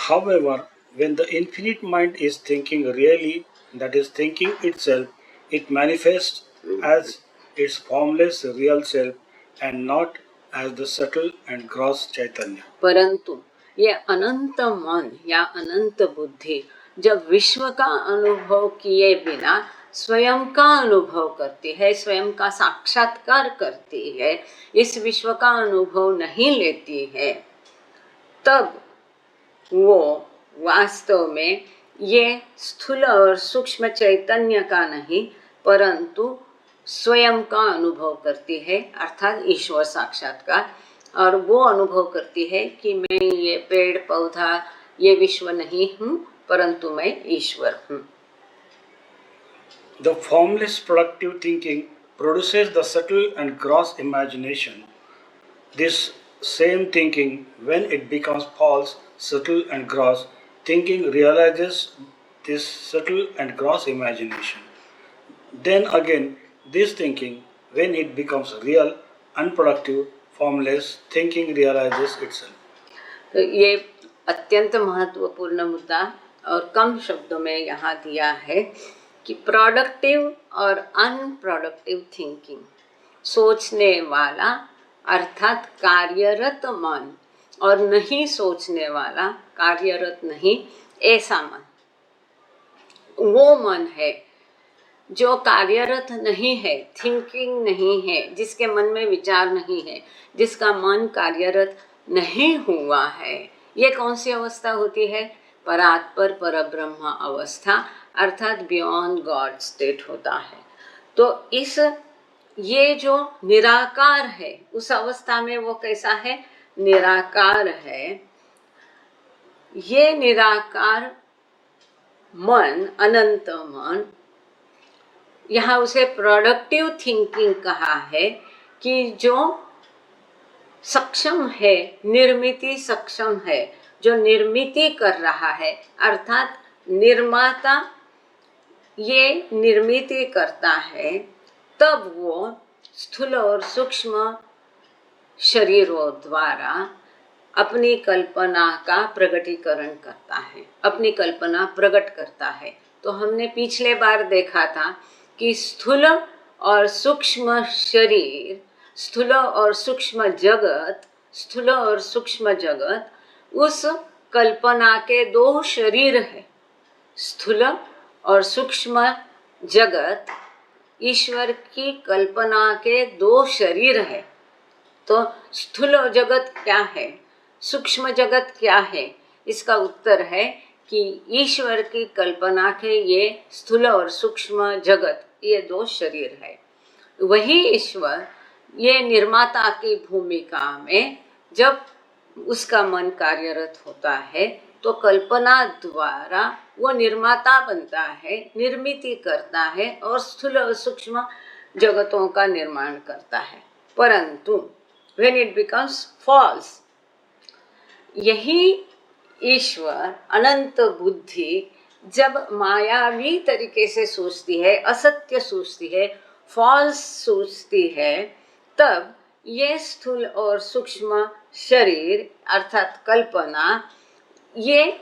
However, when the infinite mind is thinking really, that is thinking itself, it manifests as its formless real self and not as the subtle and gross Chaitanya. परंतु ये अनंत मन या अनंत बुद्धि जब विश्व का अनुभव किए बिना स्वयं का अनुभव करती है, स्वयं का साक्षात्कार करती है, इस विश्व का अनुभव नहीं लेती है, तब वो वास्तव में ये स्थूल और सूक्ष्म चैतन्य का नहीं परंतु स्वयं का अनुभव करती है, अर्थात ईश्वर साक्षात्कार। और वो अनुभव करती है कि मैं ये पेड़ पौधा ये विश्व नहीं हूँ परंतु मैं ईश्वर हूँ। The formless productive thinking produces the subtle and gross imagination. This same thinking, when it becomes false, subtle and gross, thinking realizes this subtle and gross imagination. Then again, this thinking, when it becomes real, unproductive, formless, thinking realizes itself. तो ये अत्यंत महत्वपूर्ण मुद्दा और कम शब्दों में यहाँ दिया है कि प्रोडक्टिव और अनप्रोडक्टिव थिंकिंग, सोचने वाला अर्थात कार्यरत मन और नहीं सोचने वाला कार्यरत नहीं ऐसा मन, वो मन है जो कार्यरत नहीं है, थिंकिंग नहीं है, जिसके मन में विचार नहीं है, जिसका मन कार्यरत नहीं हुआ है। ये कौन सी अवस्था होती है? परात्पर परब्रह्म अवस्था अर्थात बियॉन्ड गॉड स्टेट होता है। तो इस ये जो निराकार है उस अवस्था में वो कैसा है? निराकार है। ये निराकार मन, अनंत मन, यहाँ उसे प्रोडक्टिव थिंकिंग कहा है कि जो सक्षम है, निर्मिति सक्षम है, जो निर्मिति कर रहा है अर्थात निर्माता ये निर्मिति करता है, तब वो स्थूल और सूक्ष्म शरीरों द्वारा अपनी कल्पना का प्रकटीकरण करता है, अपनी कल्पना प्रकट करता है। तो हमने पिछले बार देखा था कि स्थूल और सूक्ष्म शरीर, स्थूल और सूक्ष्म जगत, स्थूल और सूक्ष्म जगत उस कल्पना के दो शरीर है। स्थूल और सूक्ष्म जगत ईश्वर की कल्पना के दो शरीर है। तो स्थूल जगत क्या है, सूक्ष्म जगत क्या है? इसका उत्तर है कि ईश्वर की कल्पना के ये स्थूल और सूक्ष्म जगत ये दो शरीर है। वही ईश्वर ये निर्माता की भूमिका में जब उसका मन कार्यरत होता है तो कल्पना द्वारा वो निर्माता बनता है, निर्मिति करता है और स्थूल और सूक्ष्म जगतों का निर्माण करता है। परंतु when it becomes false, यही ईश्वर अनंत बुद्धि जब मायावी तरीके से सोचती है, असत्य सोचती है, फॉल्स सोचती है, तब ये स्थूल और सूक्ष्म शरीर अर्थात कल्पना ये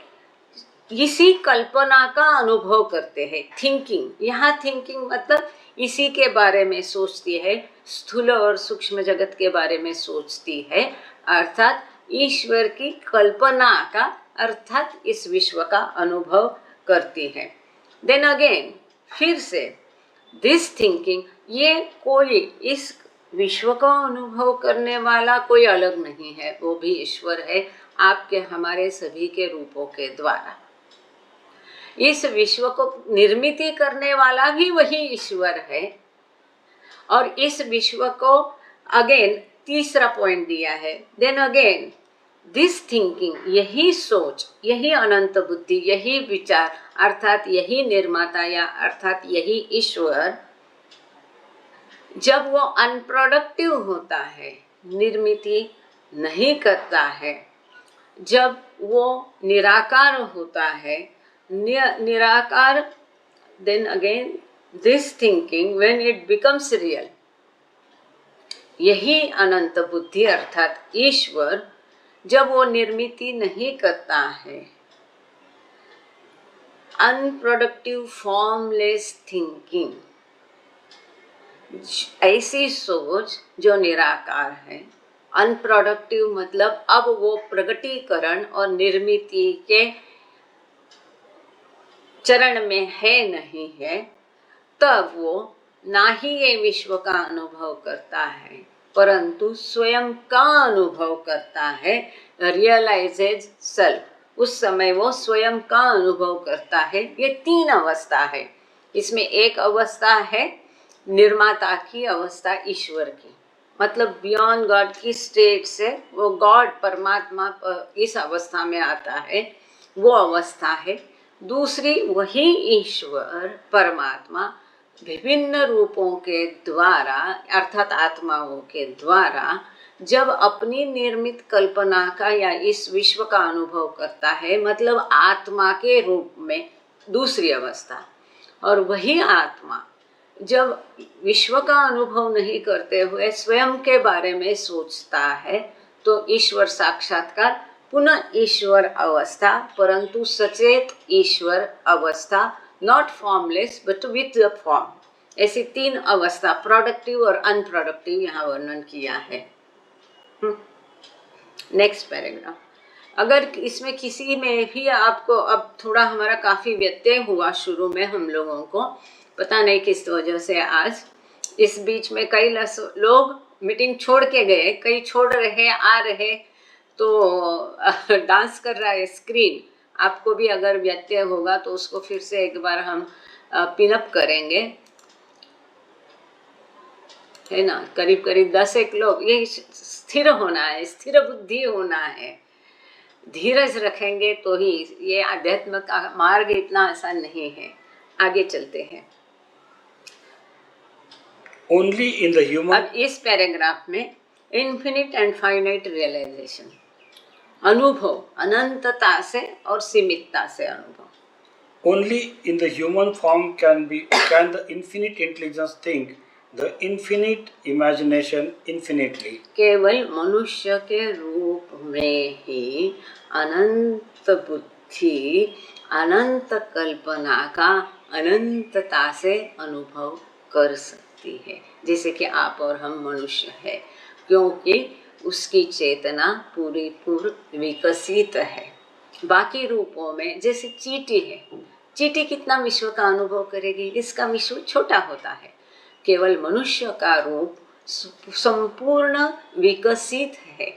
इसी कल्पना का अनुभव करते हैं। थिंकिंग, यहाँ थिंकिंग मतलब इसी के बारे में सोचती है, स्थूल और सूक्ष्म जगत के बारे में सोचती है, अर्थात ईश्वर की कल्पना का अर्थात इस विश्व का अनुभव करती है। देन अगेन फिर से दिस थिंकिंग, ये कोई इस विश्व का अनुभव करने वाला कोई अलग नहीं है, वो भी ईश्वर है आपके हमारे सभी के रूपों के द्वारा। इस विश्व को निर्मिति करने वाला भी वही ईश्वर है। और इस विश्व को अगेन तीसरा पॉइंट दिया है, देन अगेन दिस थिंकिंग, यही सोच, यही अनंत बुद्धि, यही विचार अर्थात यही निर्माता या अर्थात यही ईश्वर जब वो अनप्रोडक्टिव होता है, निर्मिति नहीं करता है, जब वो निराकार होता है, निराकार, then again this thinking when it becomes real, यही अनंत बुद्धि अर्थात ईश्वर जब वो निर्मिति नहीं करता है, अनप्रोडक्टिव फॉर्मलेस थिंकिंग, ऐसी सोच जो निराकार है। अनप्रोडक्टिव मतलब अब वो प्रगटीकरण और निर्मिति के चरण में है नहीं है, तब वो ना ही ये विश्व का अनुभव करता है परंतु स्वयं का अनुभव करता है, रियलाइजेज सेल्फ। उस समय वो स्वयं का अनुभव करता है। ये 3 अवस्था है। इसमें एक अवस्था है निर्माता की अवस्था, ईश्वर की, मतलब बियॉन्ड गॉड की स्टेट से वो गॉड परमात्मा इस अवस्था में आता है, वो अवस्था है। दूसरी वही ईश्वर परमात्मा विभिन्न रूपों के द्वारा अर्थात आत्माओं के द्वारा जब अपनी निर्मित कल्पना का या इस विश्व का अनुभव करता है, मतलब आत्मा के रूप में, दूसरी अवस्था। और वही आत्मा जब विश्व का अनुभव नहीं करते हुए स्वयं के बारे में सोचता है तो ईश्वर साक्षात्कार, पुनः ईश्वर अवस्था, परंतु सचेत ईश्वर अवस्था, not formless but with the form. ऐसी 3 अवस्था, प्रोडक्टिव और अनप्रोडक्टिव, यहाँ वर्णन किया है। Next paragraph. अगर इसमें किसी में भी आपको, अब थोड़ा हमारा काफ़ी व्यत्यय हुआ शुरू में हम लोगों को, पता नहीं किस वजह से आज इस बीच में कई लोग मीटिंग छोड़ के गए, कई छोड़ रहे आ रहे, तो डांस कर रहा है स्क्रीन। आपको भी अगर व्यत्यय होगा तो उसको फिर से एक बार हम पिनअप करेंगे, है ना। करीब करीब 10 एक लोग। ये स्थिर होना है, स्थिर बुद्धि होना है, धीरज रखेंगे तो ही। ये आध्यात्म का मार्ग इतना आसान नहीं है। आगे चलते हैं। Only in the human, अब इस पैराग्राफ में इन्फिनिट एंड फाइनाइट रियलाइजेशन, अनुभव अनंतता से और सीमितता से अनुभव। only in the human form can the infinite intelligence think the infinite imagination infinitely. केवल मनुष्य के रूप में ही अनंत बुद्धि, अनंत कल्पना का अनंतता से अनुभव कर सकती है, जैसे कि आप और हम मनुष्य है, क्योंकि उसकी चेतना पूरी पूर्ण विकसित है। बाकी रूपों में जैसे चींटी है, चींटी कितना विश्व का अनुभव करेगी, इसका विश्व छोटा होता है। केवल मनुष्य का रूप संपूर्ण विकसित है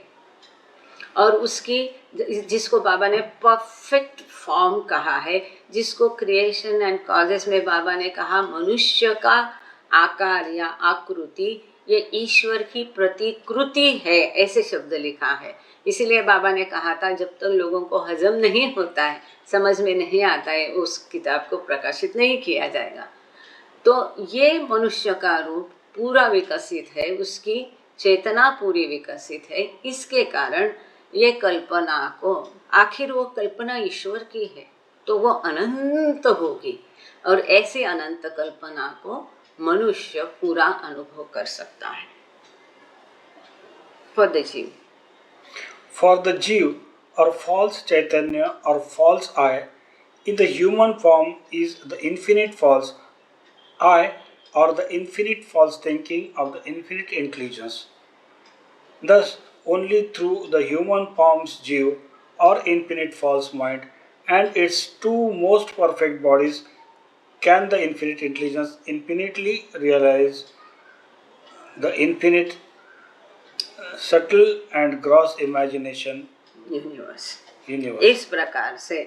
और उसकी, जिसको बाबा ने परफेक्ट फॉर्म कहा है, जिसको क्रिएशन एंड कॉजेस में बाबा ने कहा मनुष्य का आकार या आकृति ये ईश्वर की प्रतिकृति है, ऐसे शब्द लिखा है। इसीलिए बाबा ने कहा था जब तक लोगों को हजम नहीं होता है, समझ में नहीं आता है, उस किताब को प्रकाशित नहीं किया जाएगा। तो ये मनुष्य का रूप पूरा विकसित है, उसकी चेतना पूरी विकसित है। इसके कारण ये कल्पना को, आखिर वो कल्पना ईश्वर की है तो वो अनंत होगी, और ऐसी अनंत कल्पना को मनुष्य पूरा अनुभव कर सकता है। फॉर द जीव, For the Jeev or false Chaitanya or false I in the human form is the infinite false I or the infinite false thinking of the infinite intelligence. Thus, only through the human form's Jeev or infinite false mind and its 2 most perfect bodies can the infinite intelligence infinitely realize the infinite subtle and gross imagination universe. इस प्रकार से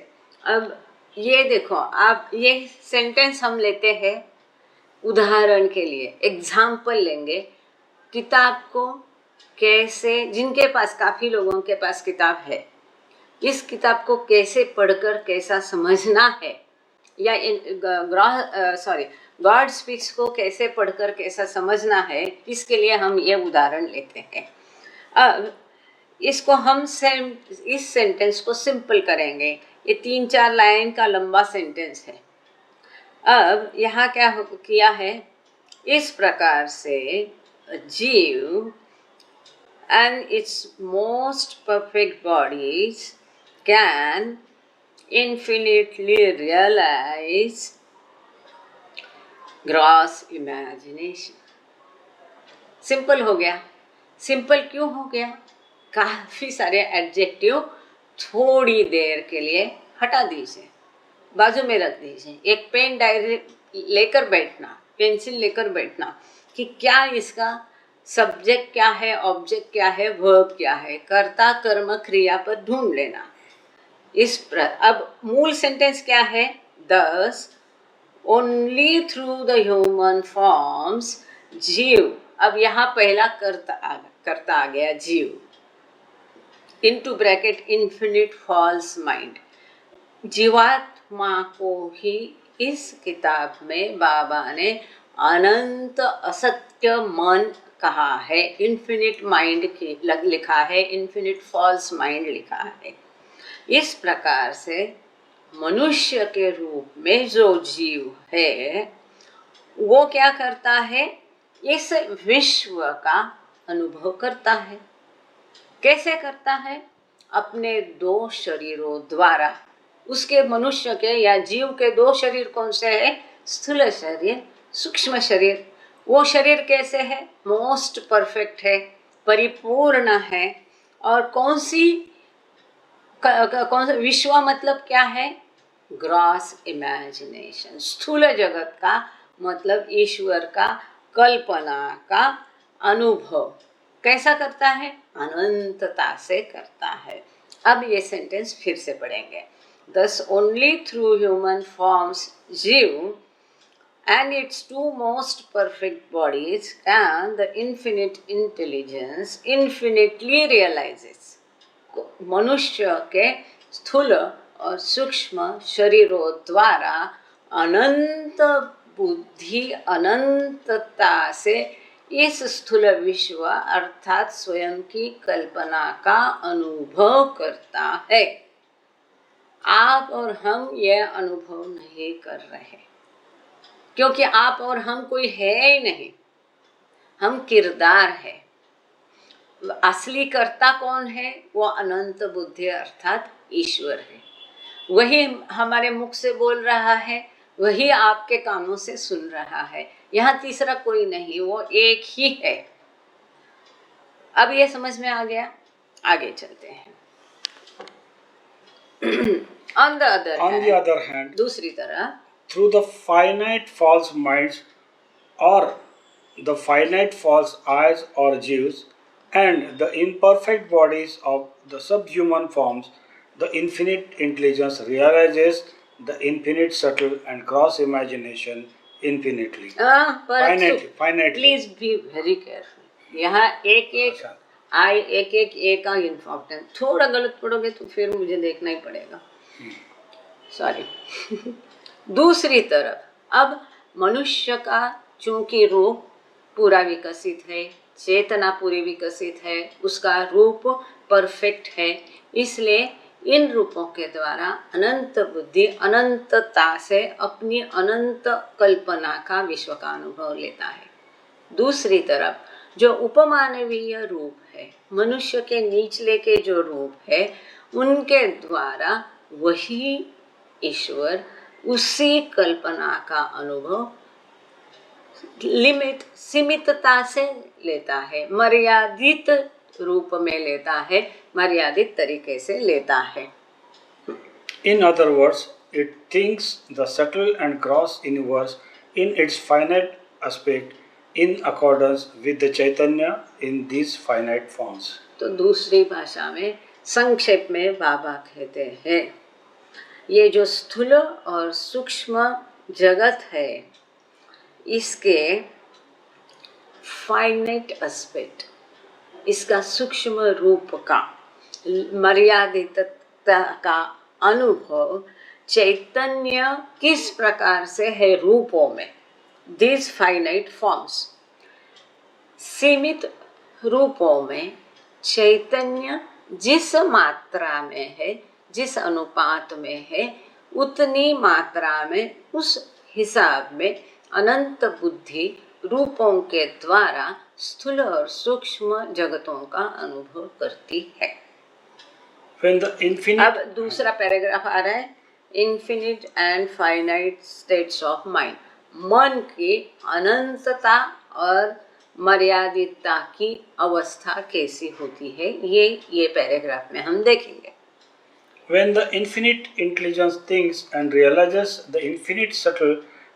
अब ये देखो, आप ये sentence हम लेते हैं उदाहरण के लिए, एग्जाम्पल लेंगे। किताब को कैसे, जिनके पास, काफ़ी लोगों के पास किताब है, इस किताब को कैसे पढ़कर कैसा समझना है, या गॉड स्पीक्स को कैसे पढ़कर कैसा समझना है, इसके लिए हम ये उदाहरण लेते हैं। अब इसको हम इस सेंटेंस को सिंपल करेंगे। ये 3-4 लाइन का लंबा सेंटेंस है। अब यहाँ क्या किया है, इस प्रकार से जीव and its most perfect bodies can infinitely realize gross imagination. Simple हो गया. सिंपल क्यों हो गया? काफी सारे एडजेक्टिव थोड़ी देर के लिए हटा दीजिए, बाजू में रख दीजिए. एक पेन डायरी लेकर बैठना, पेंसिल लेकर बैठना कि क्या इसका सब्जेक्ट क्या है, ऑब्जेक्ट क्या है, वर्ब क्या है, कर्ता कर्म क्रिया पर ढूंढ लेना. अब मूल सेंटेंस क्या है? This only through the human forms जीव. अब यहाँ पहला कर्ता आ गया, जीव. Into bracket infinite false mind. जीवात्मा को ही इस किताब में बाबा ने अनंत असत्य मन कहा है, इन्फिनिट माइंड लिखा है, इन्फिनिट फॉल्स माइंड लिखा है. इस प्रकार से मनुष्य के रूप में जो जीव है वो क्या करता है? इस विश्व का अनुभव करता है. कैसे करता है? अपने दो शरीरों द्वारा. उसके मनुष्य के या जीव के दो शरीर कौन से है? स्थूल शरीर, सूक्ष्म शरीर. वो शरीर कैसे है? मोस्ट परफेक्ट है, परिपूर्ण है. और कौन सा विश्व मतलब क्या है? Gross imagination. स्थूल जगत का मतलब ईश्वर का कल्पना का अनुभव कैसा करता है? अनंतता से करता है. अब ये सेंटेंस फिर से पढ़ेंगे. Thus only through human forms जीव and its two most perfect bodies can the infinite intelligence infinitely realizes. मनुष्य के स्थूल और सूक्ष्म शरीरों द्वारा अनंत बुद्धि अनंतता से इस स्थूल विश्व अर्थात स्वयं की कल्पना का अनुभव करता है. आप और हम यह अनुभव नहीं कर रहे क्योंकि आप और हम कोई है ही नहीं. हम किरदार है. असली कर्ता कौन है? वो अनंत बुद्धि अर्थात ईश्वर है. वही हमारे मुख से बोल रहा है, वही आपके कानों से सुन रहा है. यहाँ तीसरा कोई नहीं, वो एक ही है. अब ये समझ में आ गया. आगे चलते हैं. On the other hand, दूसरी तरह, through the finite false minds or the finite false eyes or jeeves and the imperfect bodies of the subhuman forms, the infinite intelligence realizes the infinite subtle and gross imagination infinitely. Finitely. Please be very careful. यहाँ एक का important. थोड़ा गलत पढ़ोगे तो फिर मुझे देखना ही पड़ेगा. सॉरी. दूसरी तरफ, अब मनुष्य का चूंकि रूप पूरा विकसित है, चेतना पूरी विकसित है, उसका रूप परफेक्ट है, इसलिए इन रूपों के द्वारा अनंत बुद्धि अनंतता से अपनी अनंत कल्पना का विश्व का अनुभव लेता है. दूसरी तरफ जो उपमानवीय रूप है, मनुष्य के निचले के जो रूप है, उनके द्वारा वही ईश्वर उसी कल्पना का अनुभव सीमितता से लेता है, मर्यादित रूप में लेता है, मर्यादित तरीके से लेता है. In other words, it thinks the subtle and gross universe in its finite aspect in accordance with the Chaitanya in these finite forms. तो दूसरी भाषा में संक्षेप में बाबा कहते हैं, ये जो स्थूल और सूक्ष्म जगत है, इसके फाइनाइट एस्पेक्ट, इसका सूक्ष्म रूप का मर्यादितता का अनुभव चैतन्य किस प्रकार से है रूपों में. दिस फाइनाइट फॉर्म्स, सीमित रूपों में चैतन्य जिस मात्रा में है, जिस अनुपात में है, उतनी मात्रा में, उस हिसाब में अनंत बुद्धि रूपों के द्वारा स्थूल और सूक्ष्म जगतों का अनुभव करती है. When the infinite... अब दूसरा पैराग्राफ आ रहा है. Infinite and finite states of mind, मन की अनंतता और मर्यादितता की अवस्था कैसी होती है, ये पैराग्राफ में हम देखेंगे। When the infinite intelligence thinks and realizes the infinite subtle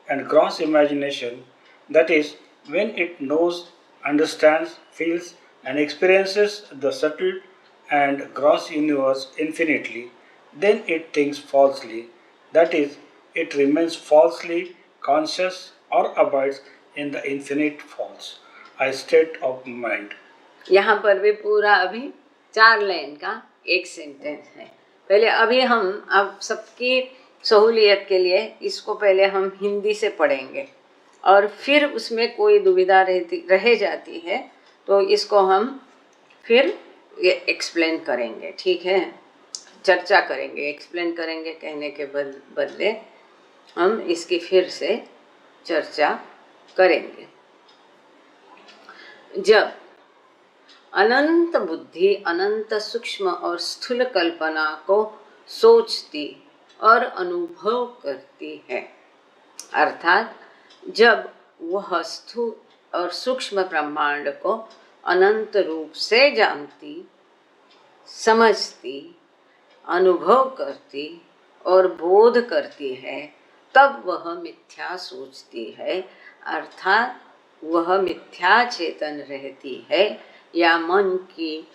and gross imagination, that is, when it knows, understands, feels, and experiences the subtle and gross universe infinitely, then it thinks falsely. That is, it remains falsely conscious or abides in the infinite false, a state of mind. यहाँ पर भी पूरा अभी 4 line का एक sentence है। पहले अभी हम अब सबकी सहूलियत के लिए इसको पहले हम हिंदी से पढ़ेंगे और फिर उसमें कोई दुविधा रह जाती है तो इसको हम फिर एक्सप्लेन करेंगे, ठीक है, चर्चा करेंगे। एक्सप्लेन करेंगे कहने के बदले हम इसकी फिर से चर्चा करेंगे। जब अनंत बुद्धि अनंत सूक्ष्म और स्थूल कल्पना को सोचती और अनुभव करती है, अर्थात जब वह स्थूल और सूक्ष्म ब्रह्मांड को अनंत रूप से जानती, समझती, अनुभव करती और बोध करती है, तब वह मिथ्या सोचती है, अर्थात वह मिथ्या चेतन रहती है या मन की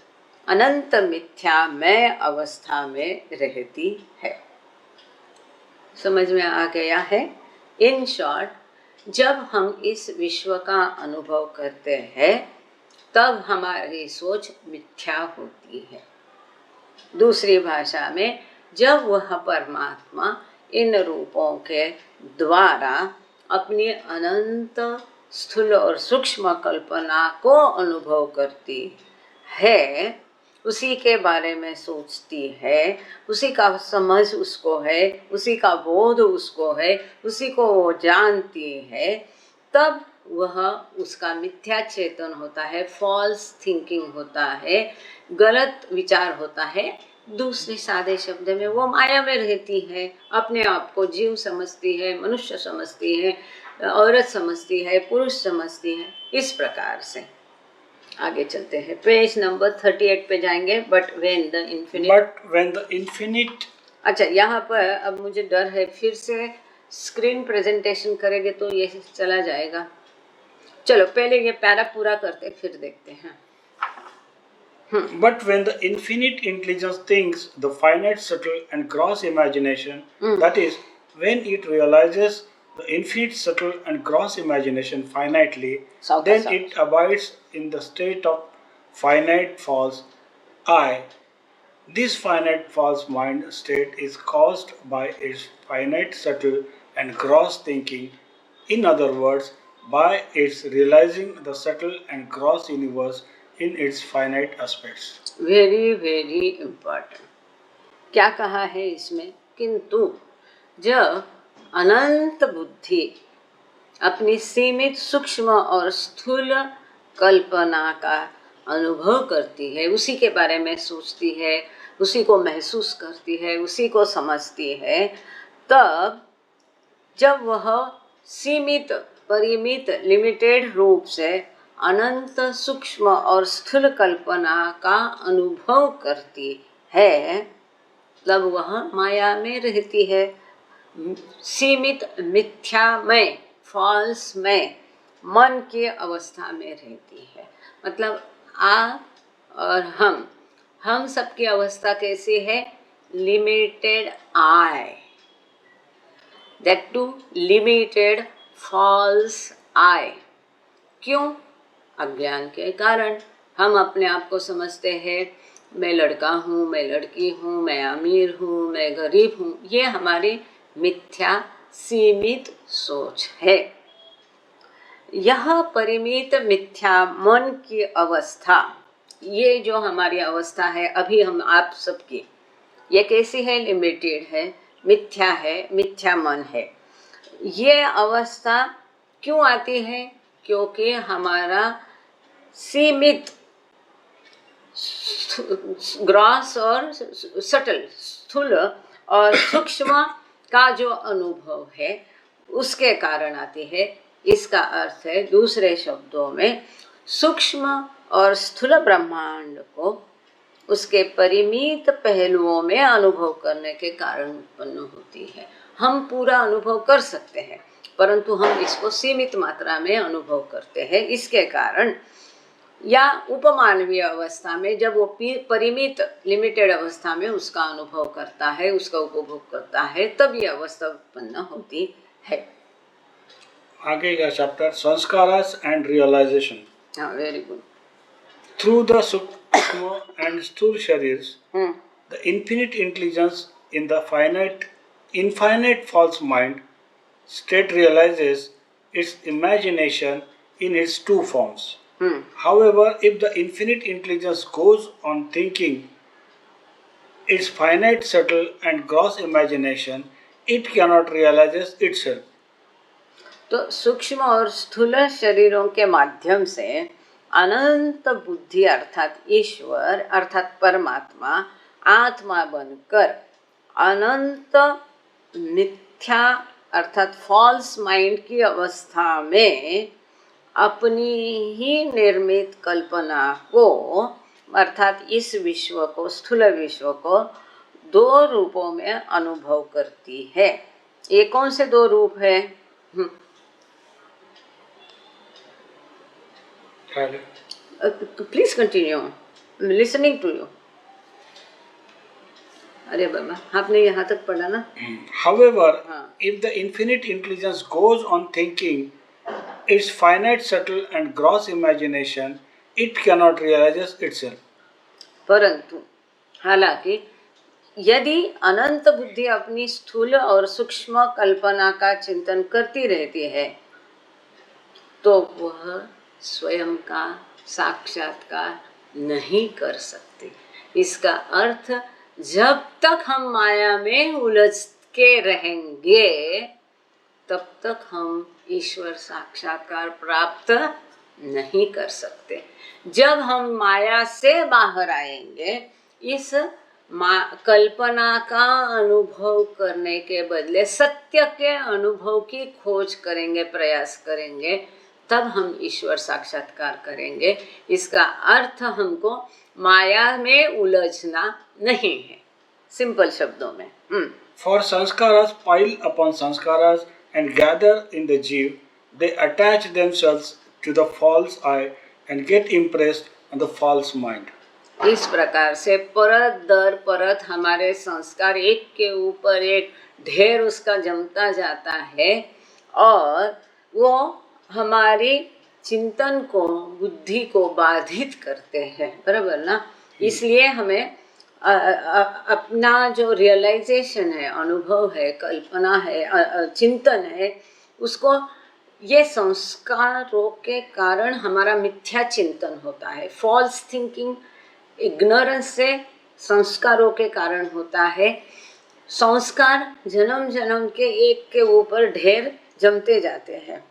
अनंत मिथ्यामय अवस्था में रहती है। समझ में आ गया है? इन शॉर्ट, जब हम इस विश्व का अनुभव करते हैं तब हमारी सोच मिथ्या होती है। दूसरी भाषा में, जब वह परमात्मा इन रूपों के द्वारा अपनी अनंत स्थूल और सूक्ष्म कल्पना को अनुभव करती है, उसी के बारे में सोचती है, उसी का समझ उसको है, उसी का बोध उसको है, उसी को वो जानती है, तब वह उसका मिथ्या चेतन होता है, फॉल्स थिंकिंग होता है, गलत विचार होता है। दूसरे सादे शब्द में वो माया में रहती है, अपने आप को जीव समझती है, मनुष्य समझती है, औरत समझती है, पुरुष समझती है। इस प्रकार से आगे चलते हैं, पेज नंबर 38 पे जाएंगे। बट व्हेन द इन्फिनिट अच्छा, यहाँ पर अब मुझे डर है फिर से स्क्रीन प्रेजेंटेशन करेंगे तो ये चला जाएगा। चलो पहले ये पैरा पूरा करते फिर देखते हैं। But when the infinite intelligence thinks the finite, subtle, and gross imagination, that is, when it realizes the infinite, subtle, and gross imagination finitely, then it abides in the state of finite false I. This finite false mind state is caused by its finite, subtle, and gross thinking. In other words, by its realizing the subtle and gross universe in its finite aspects. Very very important. क्या कहा है इसमें? किंतु जब अनंत बुद्धि अपनी सीमित, सूक्ष्म और स्थूल कल्पना का अनुभव करती है, उसी के बारे में सोचती है, उसी को महसूस करती है, उसी को समझती है, तब जब वह सीमित, परिमित, लिमिटेड रूप से अनंत सूक्ष्म और स्थूल कल्पना का अनुभव करती है, तब वह माया में रहती है, सीमित, मिथ्यामय, फॉल्स में, मन की अवस्था में रहती है। मतलब आप और हम सबकी अवस्था कैसी है? Limited I, that too limited false I. क्यों? अज्ञान के कारण। हम अपने आप को समझते हैं मैं लड़का हूँ, मैं लड़की हूँ, मैं अमीर हूँ, मैं गरीब हूँ। ये हमारी मिथ्या सीमित सोच है। यह परिमित मिथ्या मन की अवस्था, ये जो हमारी अवस्था है अभी हम आप सबकी, ये कैसी है? लिमिटेड है, मिथ्या है, मिथ्या मन है। ये अवस्था क्यों आती है? क्योंकि हमारा सीमित, ग्रॉस और सटल, स्थूल और सूक्ष्म का जो अनुभव है उसके कारण आती है। इसका अर्थ है दूसरे शब्दों में सूक्ष्म और स्थूल ब्रह्मांड को उसके परिमित पहलुओं में अनुभव करने के कारण उत्पन्न होती है। हम पूरा अनुभव कर सकते हैं परंतु हम इसको सीमित मात्रा में अनुभव करते हैं। इसके कारण या उपमानवीय अवस्था में जब वो परिमित लिमिटेड अवस्था में उसका अनुभव करता है, उसका उपभोग करता है, तब ये अवस्था उत्पन्न होती है। आगे का चैप्टर संस्कारास एंड रियलाइजेशन। हाँ, वेरी गुड। थ्रू द सूक्ष्म एंड स्थूल शरीर the infinite intelligence in the infinite false mind state realizes its imagination in its two forms. However, if the infinite intelligence goes on thinking its finite, subtle and gross imagination, it cannot realize itself. तो सूक्ष्म और स्थूल शरीरों के माध्यम से अनंत बुद्धि अर्थात ईश्वर अर्थात परमात्मा आत्मा बनकर अनंत मिथ्या अर्थात फॉल्स माइंड की अवस्था में अपनी ही निर्मित कल्पना को अर्थात इस विश्व को, स्थूल विश्व को दो रूपों में अनुभव करती है। ये कौन से दो रूप है? Please continue, listening to you. अरे बाबा, आपने यहाँ तक पढ़ा ना? However, if the infinite intelligence goes on thinking its finite, subtle and gross imagination, it cannot realize itself. परंतु हालांकि यदि अनंत बुद्धि अपनी स्थूल और सूक्ष्म कल्पना का चिंतन करती रहती है तो वह स्वयं का साक्षात्कार नहीं कर सकती। इसका अर्थ जब तक हम माया में उलझ के रहेंगे तब तक हम ईश्वर साक्षात्कार प्राप्त नहीं कर सकते। जब हम माया से बाहर आएंगे, इस कल्पना का अनुभव करने के बदले सत्य के अनुभव की खोज करेंगे, प्रयास करेंगे, तब हम ईश्वर साक्षात्कार करेंगे। इसका अर्थ हमको माया में उलझना नहीं है, सिंपल शब्दों में। For sanskaras pile upon sanskaras and gather in the jiva, they attach themselves to the false I and get impressed on the false mind. इस प्रकार से परत दर परत हमारे संस्कार एक के ऊपर एक ढेर उसका जमता जाता है और वो हमारी चिंतन को, बुद्धि को बाधित करते हैं, बराबर ना? इसलिए हमें अपना जो रियलाइजेशन है, अनुभव है, कल्पना है, चिंतन है, उसको ये संस्कारों के कारण हमारा मिथ्या चिंतन होता है। फॉल्स थिंकिंग इग्नोरेंस से संस्कारों के कारण होता है। संस्कार जन्म जन्म के एक के ऊपर ढेर जमते जाते हैं,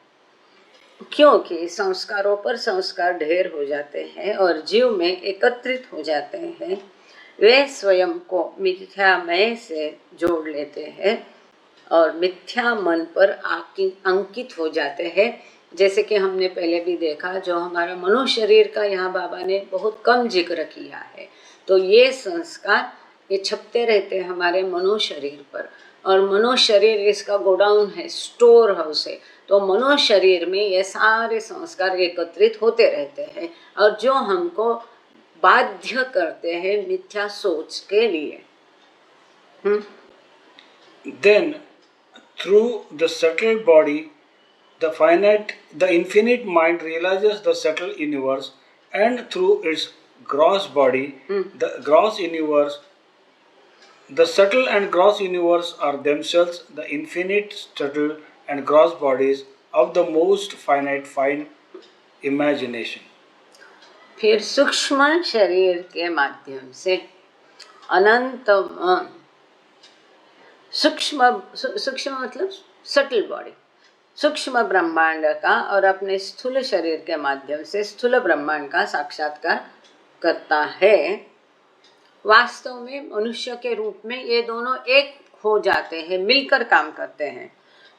क्योंकि संस्कारों पर संस्कार ढेर हो जाते हैं और जीव में एकत्रित हो जाते हैं। वे स्वयं को मिथ्यामय से जोड़ लेते हैं और मिथ्या मन पर अंकित हो जाते हैं। जैसे कि हमने पहले भी देखा, जो हमारा मनो शरीर का यहाँ बाबा ने बहुत कम जिक्र किया है। तो ये संस्कार ये छपते रहते हैं हमारे मनो शरीर पर, और मनो शरीर इसका गोडाउन है, स्टोर हाउस है। तो मनो शरीर में ये सारे संस्कार एकत्रित होते रहते हैं और जो हमको बाध्य करते हैं मिथ्या सोच के लिए। Then, through the subtle body, the infinite mind realizes the subtle universe, and through its gross body, the gross universe, the subtle and gross universe are themselves the infinite, subtle and gross bodies of the most finite fine imagination. फिर सूक्ष्म शरीर के माध्यम से अनंत मन, सूक्ष्म मतलब subtle body, सूक्ष्म ब्रह्मांड का और अपने स्थूल शरीर के माध्यम से स्थूल ब्रह्मांड का साक्षात्कार करता है। वास्तव में मनुष्य के रूप में ये दोनों एक हो जाते हैं, मिलकर काम करते हैं।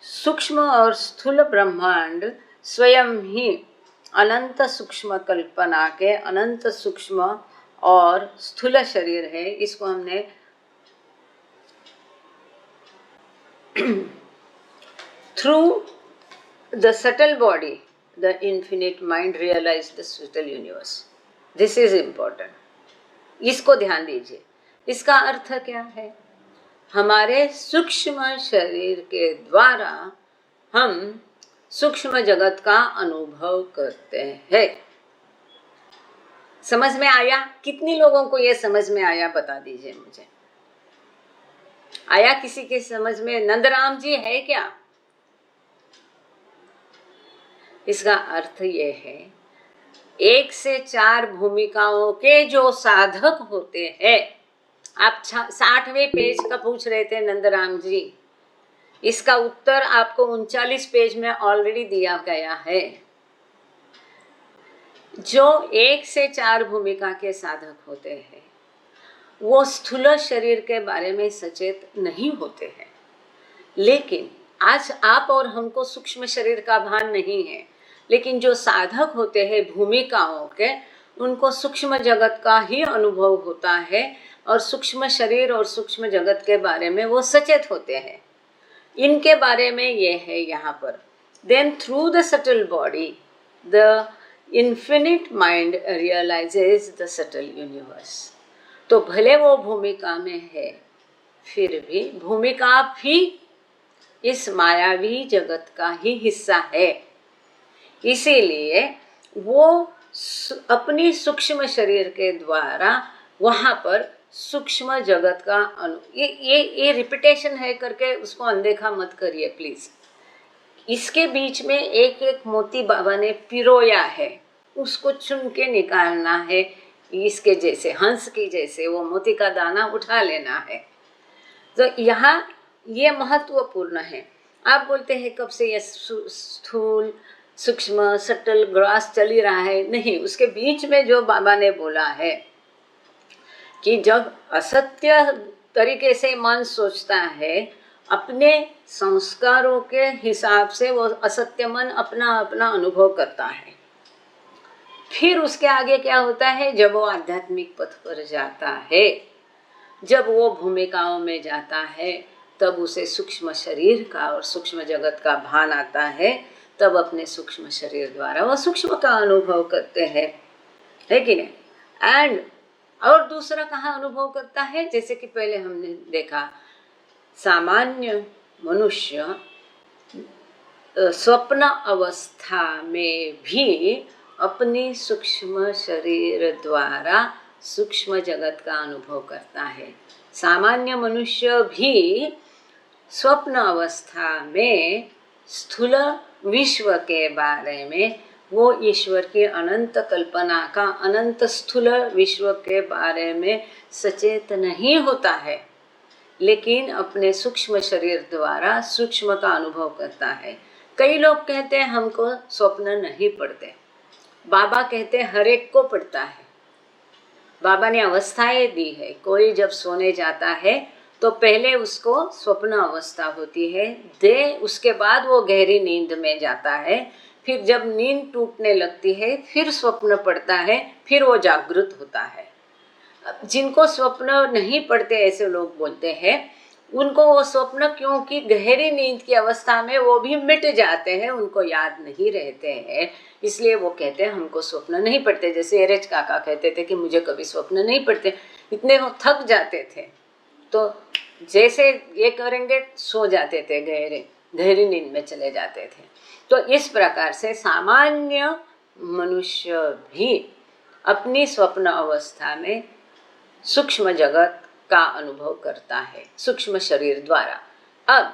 सूक्ष्म और स्थूल ब्रह्मांड स्वयं ही अनंत सूक्ष्म कल्पना के अनंत सूक्ष्म और स्थूल शरीर है। इसको हमने through the subtle body the infinite mind realized the subtle universe. This is important. इसको ध्यान दीजिए। इसका अर्थ क्या है? हमारे सूक्ष्म शरीर के द्वारा हम सूक्ष्म जगत का अनुभव करते हैं। समझ में आया? कितनी लोगों को ये समझ में आया बता दीजिए मुझे। आया किसी के समझ में? नंदराम जी है क्या? इसका अर्थ ये है 1 से 4 भूमिकाओं के जो साधक होते हैं। आप 60वें पेज का पूछ रहे थे नंदराम जी, इसका उत्तर आपको 39 पेज में ऑलरेडी दिया गया है। जो 1 से 4 भूमिका के साधक होते हैं वो स्थूल शरीर के बारे में सचेत नहीं होते हैं, लेकिन आज आप और हमको सूक्ष्म शरीर का भान नहीं है, लेकिन जो साधक होते हैं भूमिकाओं के, उनको सूक्ष्म जगत का ही अनुभव होता है और सूक्ष्म शरीर और सूक्ष्म जगत के बारे में वो सचेत होते हैं। इनके बारे में ये है यहाँ पर। Then through the subtle body the infinite mind realises the subtle universe. तो भले वो भूमिका में है, फिर भी भूमिका भी इस मायावी जगत का ही हिस्सा है। इसीलिए वो अपनी सूक्ष्म शरीर के द्वारा वहाँ पर सूक्ष्म जगत का ये रिपीटेशन है करके उसको अनदेखा मत करिए प्लीज। इसके बीच में एक एक मोती बाबा ने पिरोया है, उसको चुन के निकालना है। इसके जैसे हंस की जैसे वो मोती का दाना उठा लेना है। तो यहाँ ये महत्वपूर्ण है। आप बोलते हैं कब से ये स्थूल सूक्ष्म सटल ग्रास चल ही रहा है? नहीं, उसके बीच में जो बाबा ने बोला है कि जब असत्य तरीके से मन सोचता है, अपने संस्कारों के हिसाब से वो असत्य मन अपना अपना अनुभव करता है। फिर उसके आगे क्या होता है? जब वो आध्यात्मिक पथ पर जाता है, जब वो भूमिकाओं में जाता है, तब उसे सूक्ष्म शरीर का और सूक्ष्म जगत का भान आता है। तब अपने सूक्ष्म शरीर द्वारा वो सूक्ष्म का अनुभव करते हैं, है कि नहीं? एंड और दूसरा कहाँ अनुभव करता है? जैसे कि पहले हमने देखा, सामान्य मनुष्य स्वप्न अवस्था में भी अपनी सूक्ष्म शरीर द्वारा सूक्ष्म जगत का अनुभव करता है। सामान्य मनुष्य भी स्वप्न अवस्था में स्थूल विश्व के बारे में, वो ईश्वर की अनंत कल्पना का अनंत स्थूल विश्व के बारे में सचेत नहीं होता है, लेकिन अपने सूक्ष्म शरीर द्वारा सूक्ष्म का अनुभव करता है। कई लोग कहते हैं हमको स्वप्न नहीं पड़ते। बाबा कहते हैं हर एक को पड़ता है। बाबा ने अवस्थाएं दी है। कोई जब सोने जाता है तो पहले उसको स्वप्न अवस्था होती है, उसके बाद वो गहरी नींद में जाता है। फिर जब नींद टूटने लगती है फिर स्वप्न पड़ता है, फिर वो जागृत होता है। जिनको स्वप्न नहीं पड़ते ऐसे लोग बोलते हैं, उनको वो स्वप्न क्योंकि गहरी नींद की अवस्था में वो भी मिट जाते हैं, उनको याद नहीं रहते हैं, इसलिए वो कहते हैं हमको स्वप्न नहीं पड़ते। जैसे एरेज काका कहते थे कि मुझे कभी स्वप्न नहीं पड़ते, इतने वो थक जाते थे तो जैसे ये करेंगे सो जाते थे, गहरी नींद में चले जाते थे। तो इस प्रकार से सामान्य मनुष्य भी अपनी स्वप्न अवस्था में सूक्ष्म जगत का अनुभव करता है सूक्ष्म शरीर द्वारा। अब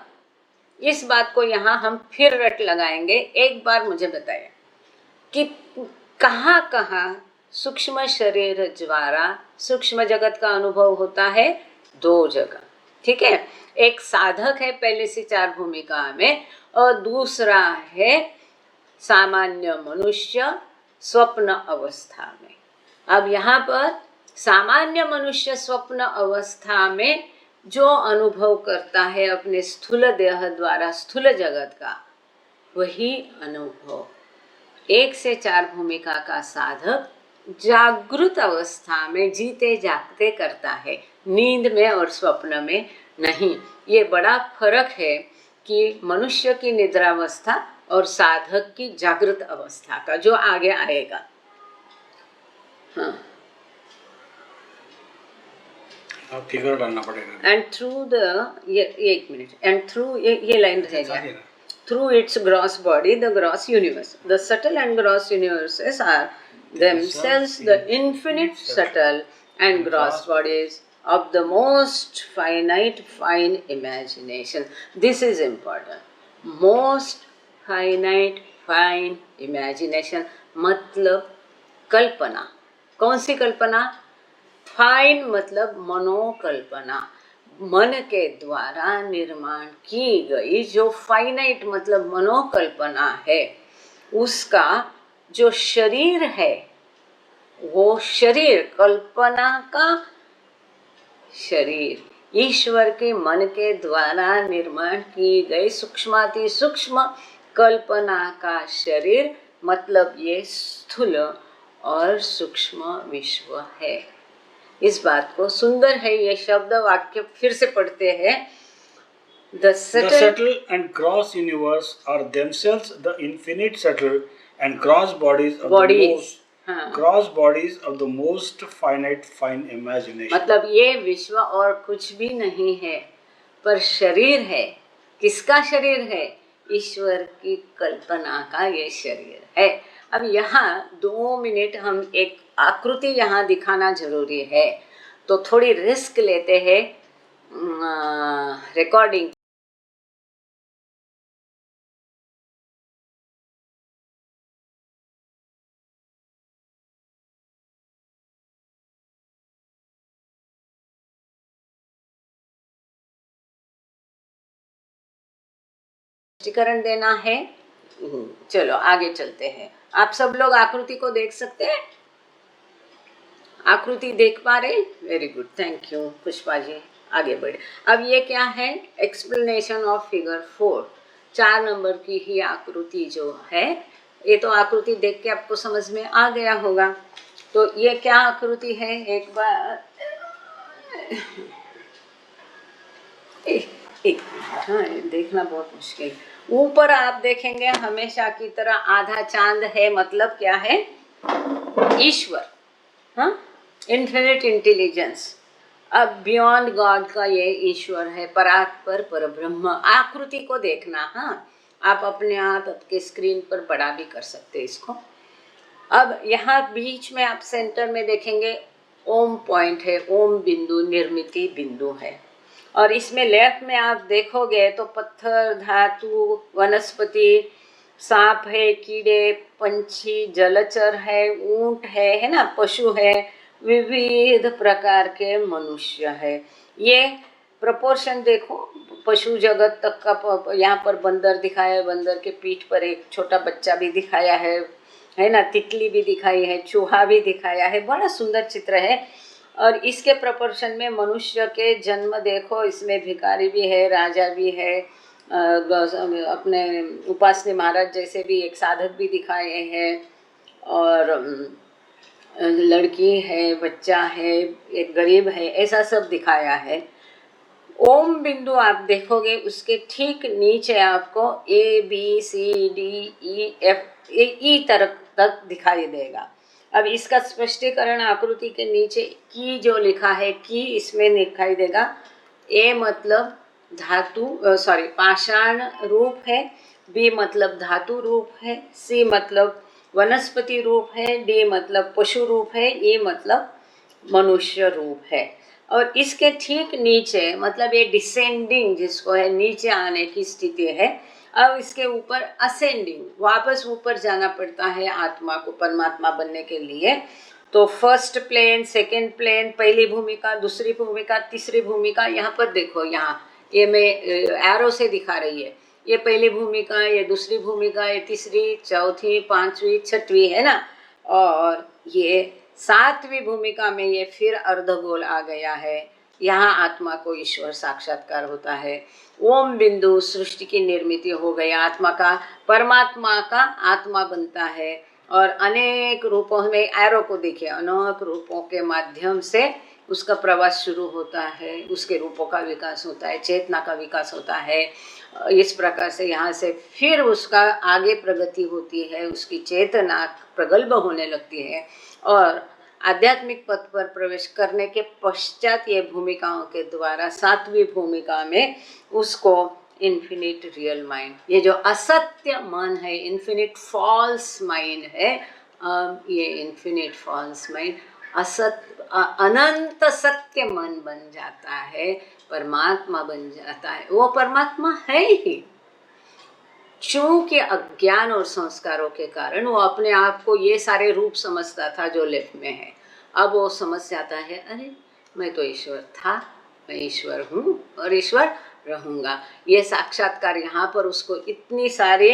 इस बात को यहाँ हम फिर रट लगाएंगे। एक बार मुझे बताइए कि कहाँ कहाँ सूक्ष्म शरीर द्वारा सूक्ष्म जगत का अनुभव होता है? 2 जगह, ठीक है। एक साधक है पहले से 4 भूमिका में, और दूसरा है सामान्य मनुष्य स्वप्न अवस्था में। अब यहाँ पर सामान्य मनुष्य स्वप्न अवस्था में जो अनुभव करता है अपने स्थूल देह द्वारा स्थूल जगत का, वही अनुभव 1 से 4 भूमिका का साधक जागृत अवस्था में जीते जागते करता है, नींद में और स्वप्न में नहीं। ये बड़ा फर्क है कि मनुष्य की निद्रावस्था और साधक की जागृत अवस्था का, जो आगे आएगा। हाँ, फिगर डालना पड़ेगा। एंड थ्रू द, ये एक मिनट, एंड थ्रू, ये लाइन रहेगा, through its gross body, the gross universe. The subtle and gross universes are themselves the infinite subtle and gross bodies of the most finite fine imagination. This is important. Most finite fine imagination मतलब कल्पना। कौन सी कल्पना? Fine मतलब मनोकल्पना, मन के द्वारा निर्माण की गई जो फाइनाइट मतलब मनोकल्पना है, उसका जो शरीर है, वो शरीर कल्पना का शरीर, ईश्वर के मन के द्वारा निर्माण की गई सूक्ष्माति सूक्ष्म कल्पना का शरीर, मतलब ये स्थूल और सूक्ष्म विश्व है। इस बात को सुंदर है, ये शब्द वाक्य फिर से पढ़ते हैं। The subtle and gross universe are themselves the infinite subtle and gross bodies of the most gross bodies of the most finite fine imagination. मतलब ये विश्व और कुछ भी नहीं है, पर शरीर है। किसका शरीर है? ईश्वर की कल्पना का ये शरीर है। अब यहाँ 2 मिनट हम एक आकृति यहाँ दिखाना जरूरी है, तो थोड़ी रिस्क लेते हैं रिकॉर्डिंग। स्पष्टीकरण देना है। चलो आगे चलते हैं। आप सब लोग आकृति को देख सकते हैं? आकृति देख पा रहे? Very good, thank you Pushpa ji. आगे बढ़े। अब ये क्या है? एक्सप्लेनेशन ऑफ फिगर 4, 4 नंबर की ही आकृति जो है, ये तो आकृति देख के आपको समझ में आ गया होगा। तो ये क्या आकृति है? एक बार हाँ, देखना बहुत मुश्किल। ऊपर आप देखेंगे हमेशा की तरह आधा चांद है, मतलब क्या है? ईश्वर, हाँ, इन्फिनिट इंटेलिजेंस। अब बियॉन्ड गॉड का ये ईश्वर है, परात्पर परब्रह्म। आकृति को देखना, हाँ, आप अपने आप आपके स्क्रीन पर बड़ा भी कर सकते हैं इसको। अब यहाँ बीच में आप सेंटर में देखेंगे ओम पॉइंट है, ओम बिंदु, निर्मिति बिंदु है। और इसमें लेफ्ट में आप देखोगे तो पत्थर, धातु, वनस्पति, सांप है, कीड़े, पंछी, जलचर है, ऊंट है ना, पशु है, विविध प्रकार के मनुष्य है। ये प्रपोर्शन देखो, पशु जगत तक का। यहाँ पर बंदर दिखाया है, बंदर के पीठ पर एक छोटा बच्चा भी दिखाया है ना, तितली भी दिखाई है, चूहा भी दिखाया है। बड़ा सुंदर चित्र है। और इसके प्रपोर्शन में मनुष्य के जन्म देखो, इसमें भिखारी भी है, राजा भी है, अपने उपासनी महाराज जैसे भी एक साधक भी दिखाए हैं, और लड़की है, बच्चा है, एक गरीब है, ऐसा सब दिखाया है। ओम बिंदु आप देखोगे, उसके ठीक नीचे आपको ABCDEF ई तक दिखाई देगा। अब इसका स्पष्टीकरण आकृति के नीचे की जो लिखा है, की इसमें दिखाई देगा। ए मतलब धातु, पाषाण रूप है, बी मतलब धातु रूप है, सी मतलब वनस्पति रूप है, डी मतलब पशु रूप है, ई मतलब मनुष्य रूप है। और इसके ठीक नीचे मतलब ये डिसेंडिंग जिसको है, नीचे आने की स्थिति है। अब इसके ऊपर असेंडिंग, वापस ऊपर जाना पड़ता है आत्मा को परमात्मा बनने के लिए। तो फर्स्ट प्लेन, सेकंड प्लेन, पहली भूमिका, दूसरी भूमिका, तीसरी भूमिका। यहाँ पर देखो, यहाँ ये मैं एरो से दिखा रही है, ये पहली भूमिका, ये दूसरी भूमिका, ये तीसरी, चौथी, पांचवी, छठवीं, है ना। और ये 7वीं भूमिका में ये फिर अर्धगोल आ गया है। यहाँ आत्मा को ईश्वर साक्षात्कार होता है। ओम बिंदु सृष्टि की निर्मिति हो गई, आत्मा का, परमात्मा का आत्मा बनता है और अनेक रूपों में, एरो को देखिए, अनेक रूपों के माध्यम से उसका प्रवास शुरू होता है, उसके रूपों का विकास होता है, चेतना का विकास होता है। इस प्रकार से यहाँ से फिर उसका आगे प्रगति होती है, उसकी चेतना प्रगल्भ होने लगती है और आध्यात्मिक पथ पर प्रवेश करने के पश्चात ये भूमिकाओं के द्वारा 7वीं भूमिका में उसको इन्फिनिट रियल माइंड, ये जो असत्य मन है, इन्फिनिट फॉल्स माइंड है, ये इन्फिनिट फॉल्स माइंड अनंत सत्य मन बन जाता है, परमात्मा बन जाता है। वो परमात्मा है ही, चूंकि अज्ञान और संस्कारों के कारण वो अपने आप को ये सारे रूप समझता था जो लेफ्ट में है। अब वो समझ जाता है, अरे मैं तो ईश्वर था, मैं ईश्वर हूँ और ईश्वर रहूँगा। ये साक्षात्कार यहाँ पर उसको इतनी सारे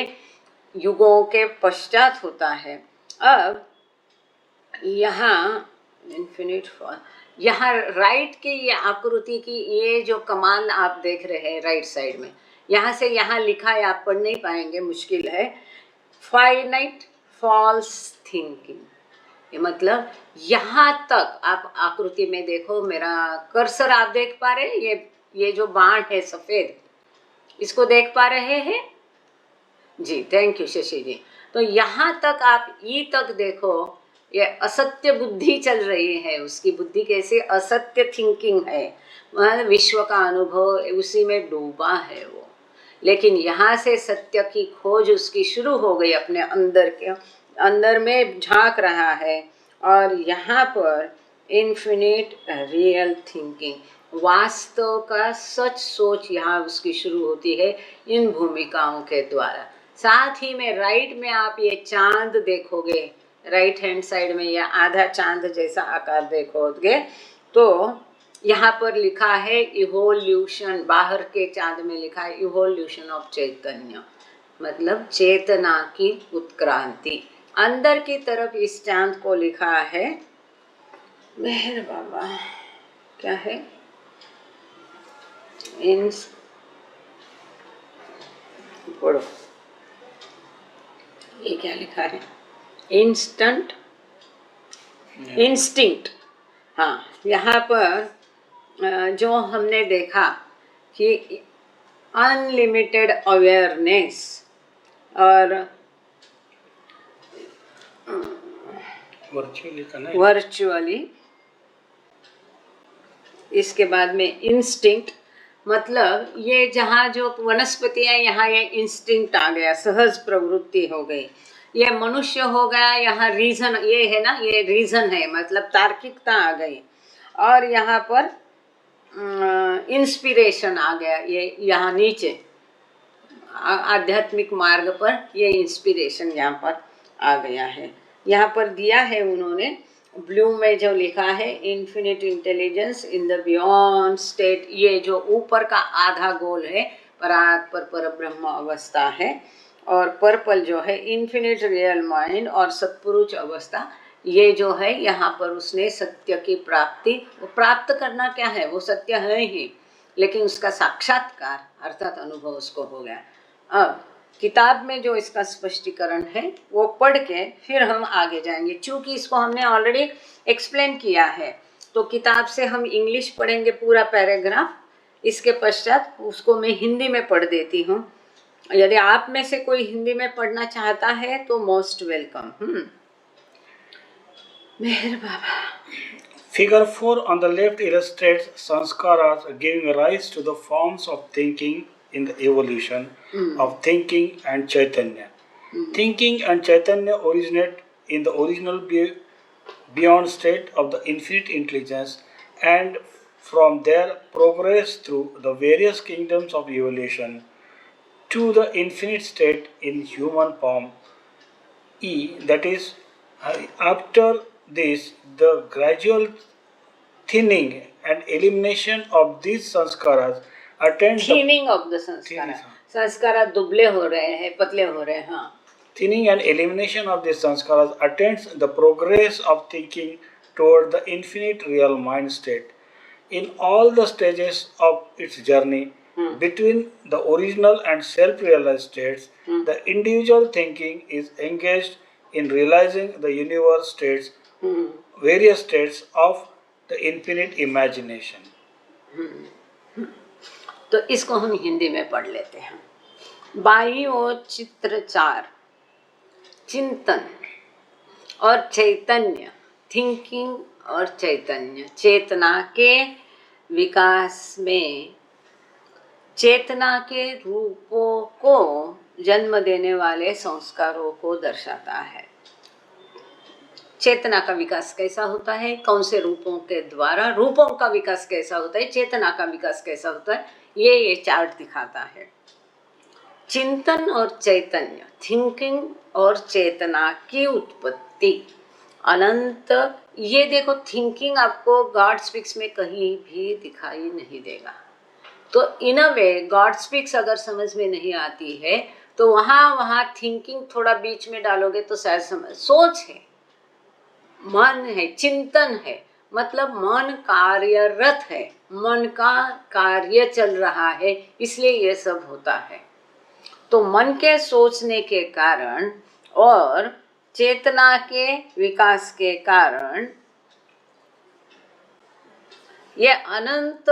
युगों के पश्चात होता है। अब यहाँ इन्फिनिट फॉल, यहाँ राइट की ये आकृति की ये जो कमाल आप देख रहे हैं राइट साइड में, यहाँ से यहाँ लिखा है, आप पढ़ नहीं पाएंगे, मुश्किल है। फाइनाइट फॉल्स थिंकिंग, ये मतलब यहाँ तक आप आकृति में देखो, मेरा कर्सर आप देख पा रहे हैं, ये जो बाण है सफ़ेद, इसको देख पा रहे हैं जी? थैंक यू शशि जी। तो यहाँ तक आप ई तक देखो, ये असत्य बुद्धि चल रही है, उसकी बुद्धि कैसे असत्य थिंकिंग है, विश्व का अनुभव उसी में डूबा है वो। लेकिन यहाँ से सत्य की खोज उसकी शुरू हो गई, अपने अंदर के अंदर में झांक रहा है और यहाँ पर इन्फिनिट रियल थिंकिंग, वास्तव का सच सोच यहाँ उसकी शुरू होती है इन भूमिकाओं के द्वारा। साथ ही में राइट में आप ये चांद देखोगे, राइट हैंड साइड में या आधा चांद जैसा आकार देखोगे तो यहाँ पर लिखा है इवोल्यूशन, बाहर के चांद में लिखा है इवोल्यूशन ऑफ चैतन्य, मतलब चेतना की उत्क्रांति। अंदर की तरफ इस चांद को लिखा है, मेहर बाबा क्या है, पढ़ो ये क्या लिखा है, इंस्टिंक्ट। हाँ, यहाँ पर जो हमने देखा कि अनलिमिटेड अवेयरनेस और वर्चुअली, इसके बाद में इंस्टिंक्ट, मतलब ये जहाँ जो वनस्पतियाँ, यहाँ ये इंस्टिंक्ट आ गया, सहज प्रवृत्ति हो गई। ये मनुष्य हो गया, यहाँ रीजन, ये है ना, ये रीजन है, मतलब तार्किकता आ गई। और यहाँ पर इंस्पिरेशन आ गया, ये यहाँ नीचे आध्यात्मिक मार्ग पर ये इंस्पिरेशन यहाँ पर आ गया है। यहाँ पर दिया है उन्होंने ब्लू में जो लिखा है infinite intelligence in the beyond state, ये जो ऊपर का आधा गोल है पराग पर ब्रह्म अवस्था है, और पर्पल जो है इन्फिनिट रियल माइंड और सत्पुरुष अवस्था, ये जो है यहाँ पर उसने सत्य की प्राप्ति, वो प्राप्त करना क्या है, वो सत्य है ही, लेकिन उसका साक्षात्कार अर्थात अनुभव उसको हो गया। अब किताब में जो इसका स्पष्टीकरण है वो पढ़ के फिर हम आगे जाएंगे, क्योंकि इसको हमने ऑलरेडी एक्सप्लेन किया है। तो किताब से हम इंग्लिश पढ़ेंगे पूरा पैराग्राफ, इसके पश्चात उसको मैं हिंदी में पढ़ देती हूँ। यदि आप में से कोई हिंदी में पढ़ना चाहता है तो most welcome. Meher Baba. Figure 4 on the left illustrates sanskaras giving rise to the forms of thinking in the evolution of thinking and chaitanya. Thinking and chaitanya originate in the original beyond state of the infinite intelligence and from there progress through the various kingdoms of evolution to the infinite state in human form. That is, after this, the gradual thinning and elimination of these sanskaras attends thinning of the sanskara, संस्कारा दुबले हो रहे हैं, पतले हो रहे हैं। हाँ, thinning and elimination of these sanskaras attends the progress of thinking toward the infinite real mind state. In all the stages of its journey between the original and self-realized states, the individual thinking is engaged in realizing the universe states, various states of the infinite imagination. तो इसको हम हिंदी में पढ़ लेते हैं। By और चित्र 4, चिंतन और चैतन्य, थिंकिंग और चैतन्य, चेतना के विकास में चेतना के रूपों को जन्म देने वाले संस्कारों को दर्शाता है। चेतना का विकास कैसा होता है, कौन से रूपों के द्वारा, रूपों का विकास कैसा होता है, चेतना का विकास कैसा होता है, ये चार्ट दिखाता है। चिंतन और चैतन्य, थिंकिंग और चेतना की उत्पत्ति, अनंत। ये देखो, थिंकिंग आपको गॉड स्पीक्स में कहीं भी दिखाई नहीं देगा। तो इन अ वे गॉड स्पीक्स अगर समझ में नहीं आती है तो वहाँ थिंकिंग थोड़ा बीच में डालोगे तो शायद समझ। सोच है, मन है, चिंतन है, मतलब मन कार्यरत है, मन का कार्य चल रहा है, इसलिए ये सब होता है। तो मन के सोचने के कारण और चेतना के विकास के कारण ये अनंत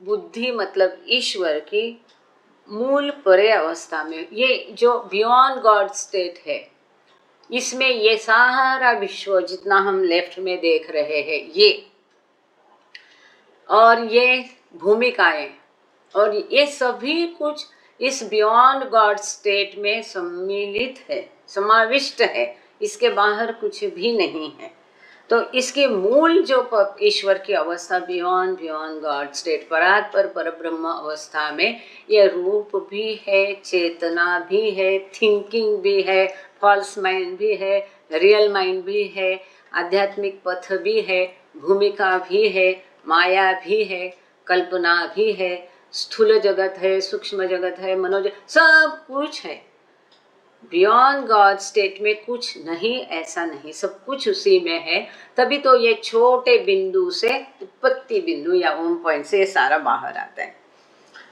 बुद्धि, मतलब ईश्वर की मूल परे अवस्था में, ये जो बियॉन्ड गॉड स्टेट है, इसमें ये सारा विश्व जितना हम लेफ्ट में देख रहे हैं, ये और ये भूमिकाएं और ये सभी कुछ इस बियॉन्ड गॉड स्टेट में सम्मिलित है, समाविष्ट है, इसके बाहर कुछ भी नहीं है। तो इसके मूल जो ईश्वर की अवस्था, बियॉन्ड गॉड स्टेट, परात्पर परब्रह्म अवस्था में ये रूप भी है, चेतना भी है, थिंकिंग भी है, फॉल्स माइंड भी है, रियल माइंड भी है, आध्यात्मिक पथ भी है, भूमिका भी है, माया भी है, कल्पना भी है, स्थूल जगत है, सूक्ष्म जगत है, मनोजगत, सब कुछ है। बियॉन्ड गॉड स्टेट में कुछ नहीं, ऐसा नहीं, सब कुछ उसी में है। तभी तो ये छोटे बिंदु से, उत्पत्ति बिंदु या ओम पॉइंट से ये सारा बाहर आता है,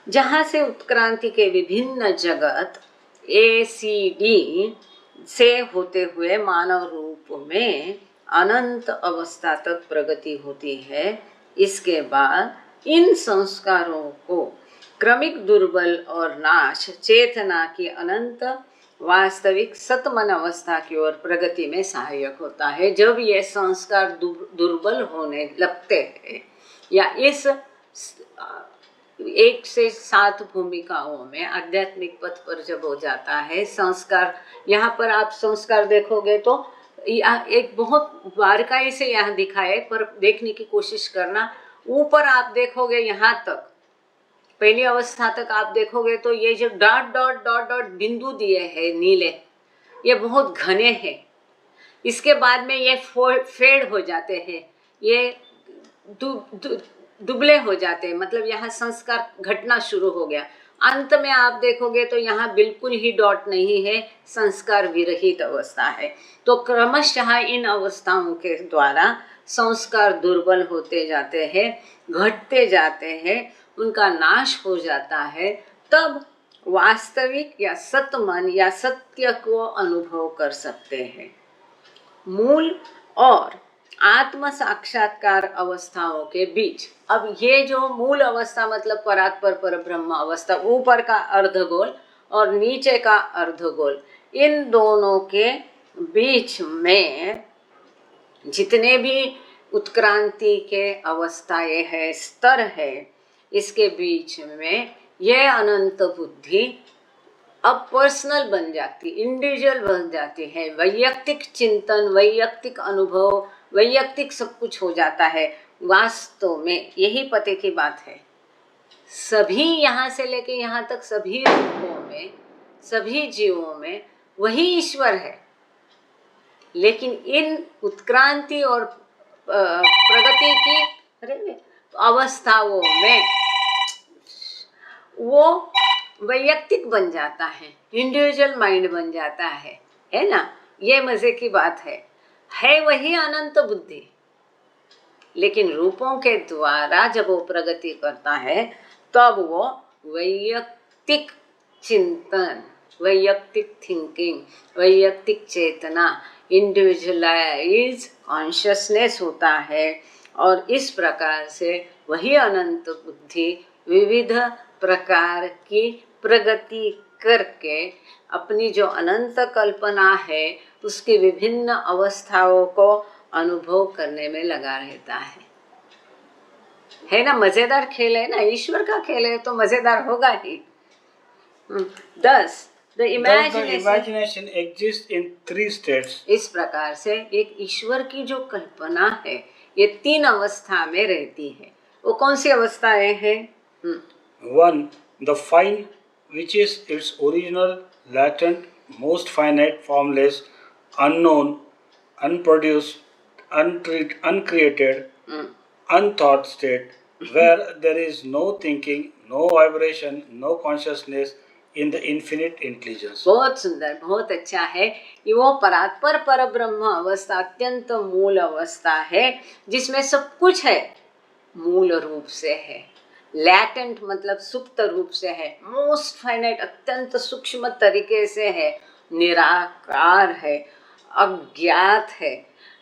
जहाँ से उत्क्रांति के विभिन्न जगत ACD से होते हुए मानव रूप में अनंत अवस्था तक प्रगति होती है। इसके बाद इन संस्कारों को क्रमिक दुर्बल और नाश चेतना की अनंत वास्तविक सतमन अवस्था की ओर प्रगति में सहायक होता है। जब ये संस्कार दुर्बल होने लगते हैं या इस 1 से 7 भूमिकाओं में आध्यात्मिक पथ पर जब हो जाता है संस्कार, यहाँ पर आप संस्कार देखोगे तो एक बहुत बारीकाई से यहाँ दिखाए, पर देखने की कोशिश करना। ऊपर आप देखोगे यहाँ तक, पहली अवस्था तक आप देखोगे तो ये जो डॉट डॉट डॉट डॉट बिंदु दिए हैं नीले, ये बहुत घने हैं। इसके बाद में ये फेड हो जाते हैं, ये दुबले हो जाते हैं, मतलब यहाँ संस्कार घटना शुरू हो गया। अंत में आप देखोगे तो यहाँ बिल्कुल ही डॉट नहीं है, संस्कार विरहित अवस्था है। तो क्रमशः इन अवस्थाओं के द्वारा संस्कार दुर्बल होते जाते हैं, घटते जाते हैं, उनका नाश हो जाता है। तब वास्तविक या सतमन या सत्य को अनुभव कर सकते हैं। मूल और आत्म साक्षात्कार अवस्थाओं के बीच, अब ये जो मूल अवस्था मतलब परात्पर परब्रह्म अवस्था, ऊपर का अर्धगोल और नीचे का अर्धगोल, इन दोनों के बीच में जितने भी उत्क्रांति के अवस्थाएं है, स्तर है, इसके बीच में यह अनंत बुद्धि अब पर्सनल बन जाती, इंडिविजुअल बन जाती है। वैयक्तिक चिंतन, वैयक्तिक अनुभव, वैयक्तिक सब कुछ हो जाता है। वास्तव में यही पते की बात है, सभी यहाँ से लेके यहाँ तक सभी रूपों में, सभी जीवों में वही ईश्वर है। लेकिन इन उत्क्रांति और प्रगति की अवस्थाओं में वो वैयक्तिक बन जाता है, इंडिविजुअल माइंड बन जाता है ना। ये मजे की बात है वही अनंत बुद्धि, लेकिन रूपों के द्वारा जब वो प्रगति करता है तब वो वैयक्तिक चिंतन, वैयक्तिक थिंकिंग, वैयक्तिक चेतना, इंडिविजुअलाइज कॉन्शियसनेस होता है। और इस प्रकार से वही अनंत बुद्धि विविध प्रकार की प्रगति करके अपनी जो अनंत कल्पना है उसकी विभिन्न अवस्थाओं को अनुभव करने में लगा रहता है ना। मजेदार खेल है ना, ईश्वर का खेल है तो मजेदार होगा ही। 10 the imagination exists in 3 states. इस प्रकार से एक ईश्वर की जो कल्पना है ये 3 अवस्था में रहती है। वो कौन सी अवस्थाएं हैं? 1. The fine, which is its original, latent, most finite, formless, unknown, unproduced, uncreated, unthought state, where there is no thinking, no vibration, no consciousness in the infinite intelligence. बहुत सुंदर, बहुत अच्छा है कि वो परात्पर पर ब्रह्म अवस्था अत्यंत मूल अवस्था है जिसमें सब कुछ है, मूल रूप से है। लैटेंट मतलब सुप्त रूप से है। मोस्ट फाइनाइट अत्यंत सूक्ष्म तरीके से है। निराकार है, अज्ञात है।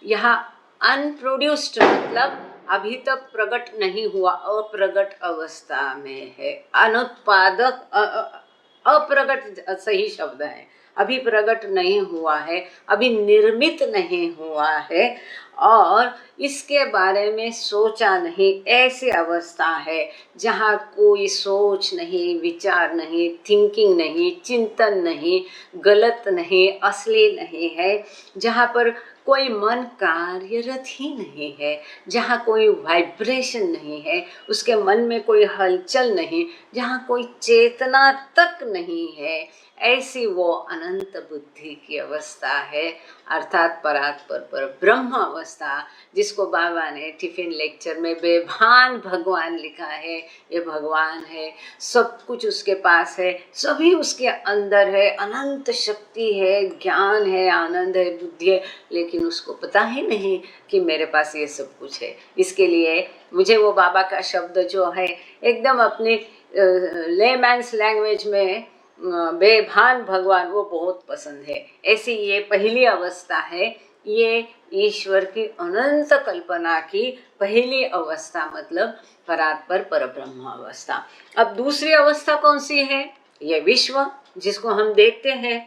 यहाँ अनप्रोड्यूस्ड मतलब अभी तक प्रकट नहीं हुआ, अप्रगट अवस्था में है। अनुत्पादक, अप्रगट सही शब्द है, अभी प्रकट नहीं हुआ है, अभी निर्मित नहीं हुआ है और इसके बारे में सोचा नहीं, ऐसी अवस्था है जहाँ कोई सोच नहीं, विचार नहीं, थिंकिंग नहीं, चिंतन नहीं, गलत नहीं, असली नहीं है, जहाँ पर कोई मन कार्यरत ही नहीं है, जहाँ कोई वाइब्रेशन नहीं है, उसके मन में कोई हलचल नहीं, जहाँ कोई चेतना तक नहीं है, ऐसी वो अनंत बुद्धि की अवस्था है, अर्थात परात्पर पर ब्रह्म अवस्था, जिसको बाबा ने टिफिन लेक्चर में बेभान भगवान लिखा है। ये भगवान है, सब कुछ उसके पास है, सभी उसके अंदर है, अनंत शक्ति है, ज्ञान है, आनंद है, बुद्धि है, लेकिन उसको पता ही नहीं कि मेरे पास ये सब कुछ है। इसके लिए मुझे वो बाबा का शब्द जो है एकदम अपनी लेमैन्स लैंग्वेज में बेभान भगवान, वो बहुत पसंद है। ऐसी ये पहली अवस्था है, ये ईश्वर की अनंत कल्पना की पहली अवस्था, मतलब परात्पर परब्रह्म अवस्था। अब दूसरी अवस्था कौन सी है? ये विश्व जिसको हम देखते हैं,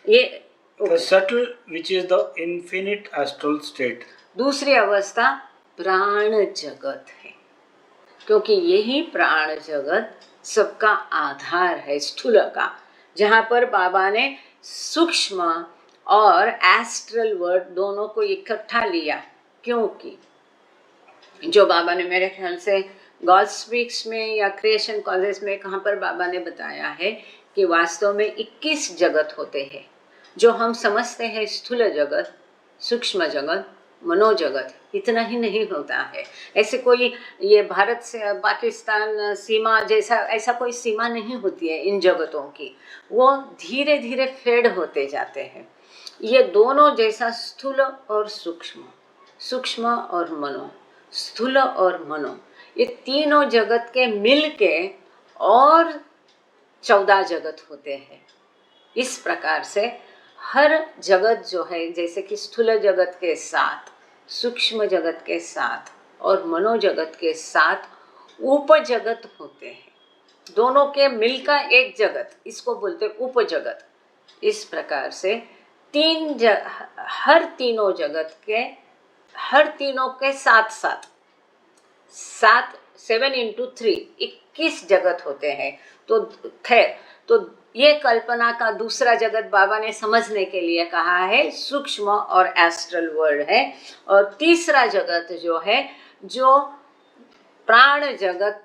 ये The subtle, which is the infinite astral state. दूसरी अवस्था प्राण जगत है, क्योंकि यही प्राण जगत सबका आधार है, स्थूल का, जहाँ पर बाबा ने सूक्ष्म और एस्ट्रल वर्ड दोनों को इकट्ठा लिया। क्योंकि जो बाबा ने मेरे ख्याल से गॉड स्पीक्स में या क्रिएशन कॉजेस में कहाँ पर बाबा ने बताया है कि वास्तव में 21 जगत होते हैं। जो हम समझते हैं स्थूल जगत, सूक्ष्म जगत, मनोजगत, इतना ही नहीं होता है। ऐसे कोई ये भारत से पाकिस्तान सीमा जैसा ऐसा कोई सीमा नहीं होती है इन जगतों की, वो धीरे धीरे फेड होते जाते हैं। ये दोनों जैसा स्थूल और सूक्ष्म, सूक्ष्म और मनो, स्थूल और मनो, ये तीनों जगत के मिल के और 14 जगत होते हैं। इस प्रकार से हर जगत जो है, जैसे कि स्थूल जगत के साथ, सूक्ष्म जगत के साथ और मनोजगत के साथ उपजगत होते हैं। दोनों के मिलकर एक जगत, इसको बोलते हैं उपजगत। इस प्रकार से हर तीनों जगत के, हर तीनों के साथ साथ 7 into 3 21 जगत होते हैं। तो खैर, तो ये कल्पना का दूसरा जगत बाबा ने समझने के लिए कहा है सूक्ष्म और एस्ट्रल वर्ल्ड है। और तीसरा जगत जो है, जो प्राण जगत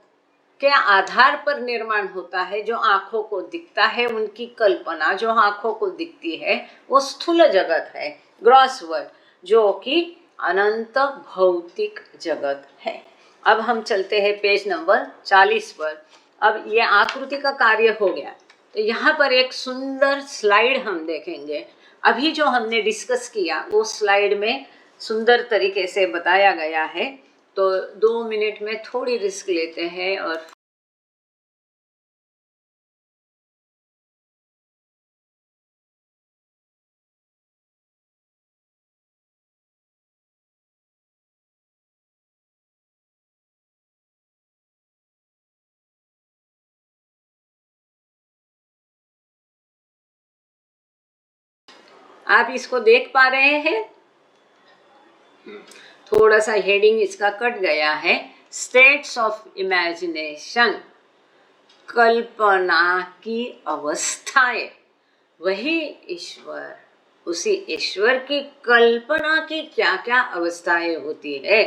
के आधार पर निर्माण होता है, जो आँखों को दिखता है, उनकी कल्पना जो आँखों को दिखती है, वो स्थूल जगत है, ग्रॉस वर्ल्ड, जो कि अनंत भौतिक जगत है। अब हम चलते हैं पेज नंबर 40 पर। अब ये आकृति का कार्य हो गया, तो यहाँ पर एक सुंदर स्लाइड हम देखेंगे। अभी जो हमने डिस्कस किया वो स्लाइड में सुंदर तरीके से बताया गया है। तो 2 मिनट में थोड़ी रिस्क लेते हैं और आप इसको देख पा रहे हैं? थोड़ा सा हेडिंग इसका कट गया है। स्टेट्स ऑफ इमेजिनेशन, कल्पना की अवस्थाएं। वही ईश्वर, उसी ईश्वर की कल्पना की क्या क्या अवस्थाएं होती है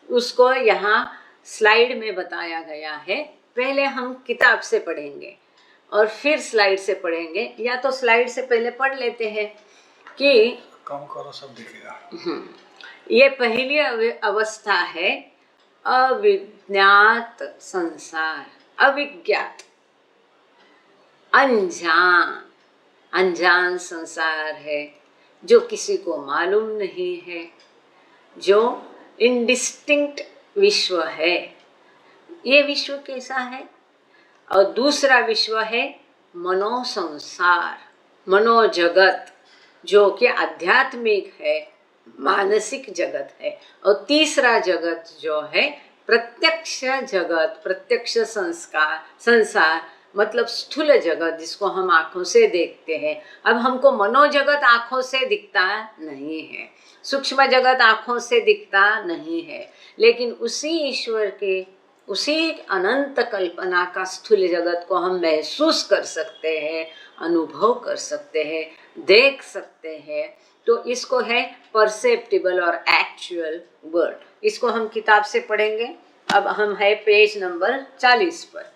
उसको यहाँ स्लाइड में बताया गया है। पहले हम किताब से पढ़ेंगे और फिर स्लाइड से पढ़ेंगे, या तो स्लाइड से पहले पढ़ लेते हैं कि काम करो सब दिखेगा। ये पहली अवस्था है अविज्ञात संसार, अविज्ञात, अनजान, अनजान संसार है जो किसी को मालूम नहीं है, जो इनडिस्टिंक्ट विश्व है। ये विश्व कैसा है? और दूसरा विश्व है मनोसंसार, मनोजगत, जो कि आध्यात्मिक है, मानसिक जगत है। और तीसरा जगत जो है प्रत्यक्ष जगत, प्रत्यक्ष संसार मतलब स्थूल जगत, जिसको हम आंखों से देखते हैं। अब हमको मनोजगत आंखों से दिखता नहीं है, सूक्ष्म जगत आंखों से दिखता नहीं है, लेकिन उसी ईश्वर के, उसी अनंत कल्पना का स्थूल जगत को हम महसूस कर सकते हैं, अनुभव कर सकते हैं, देख सकते हैं। तो इसको है परसेप्टिबल और एक्चुअल वर्ल्ड। इसको हम किताब से पढ़ेंगे। अब हम है पेज नंबर 40 पर।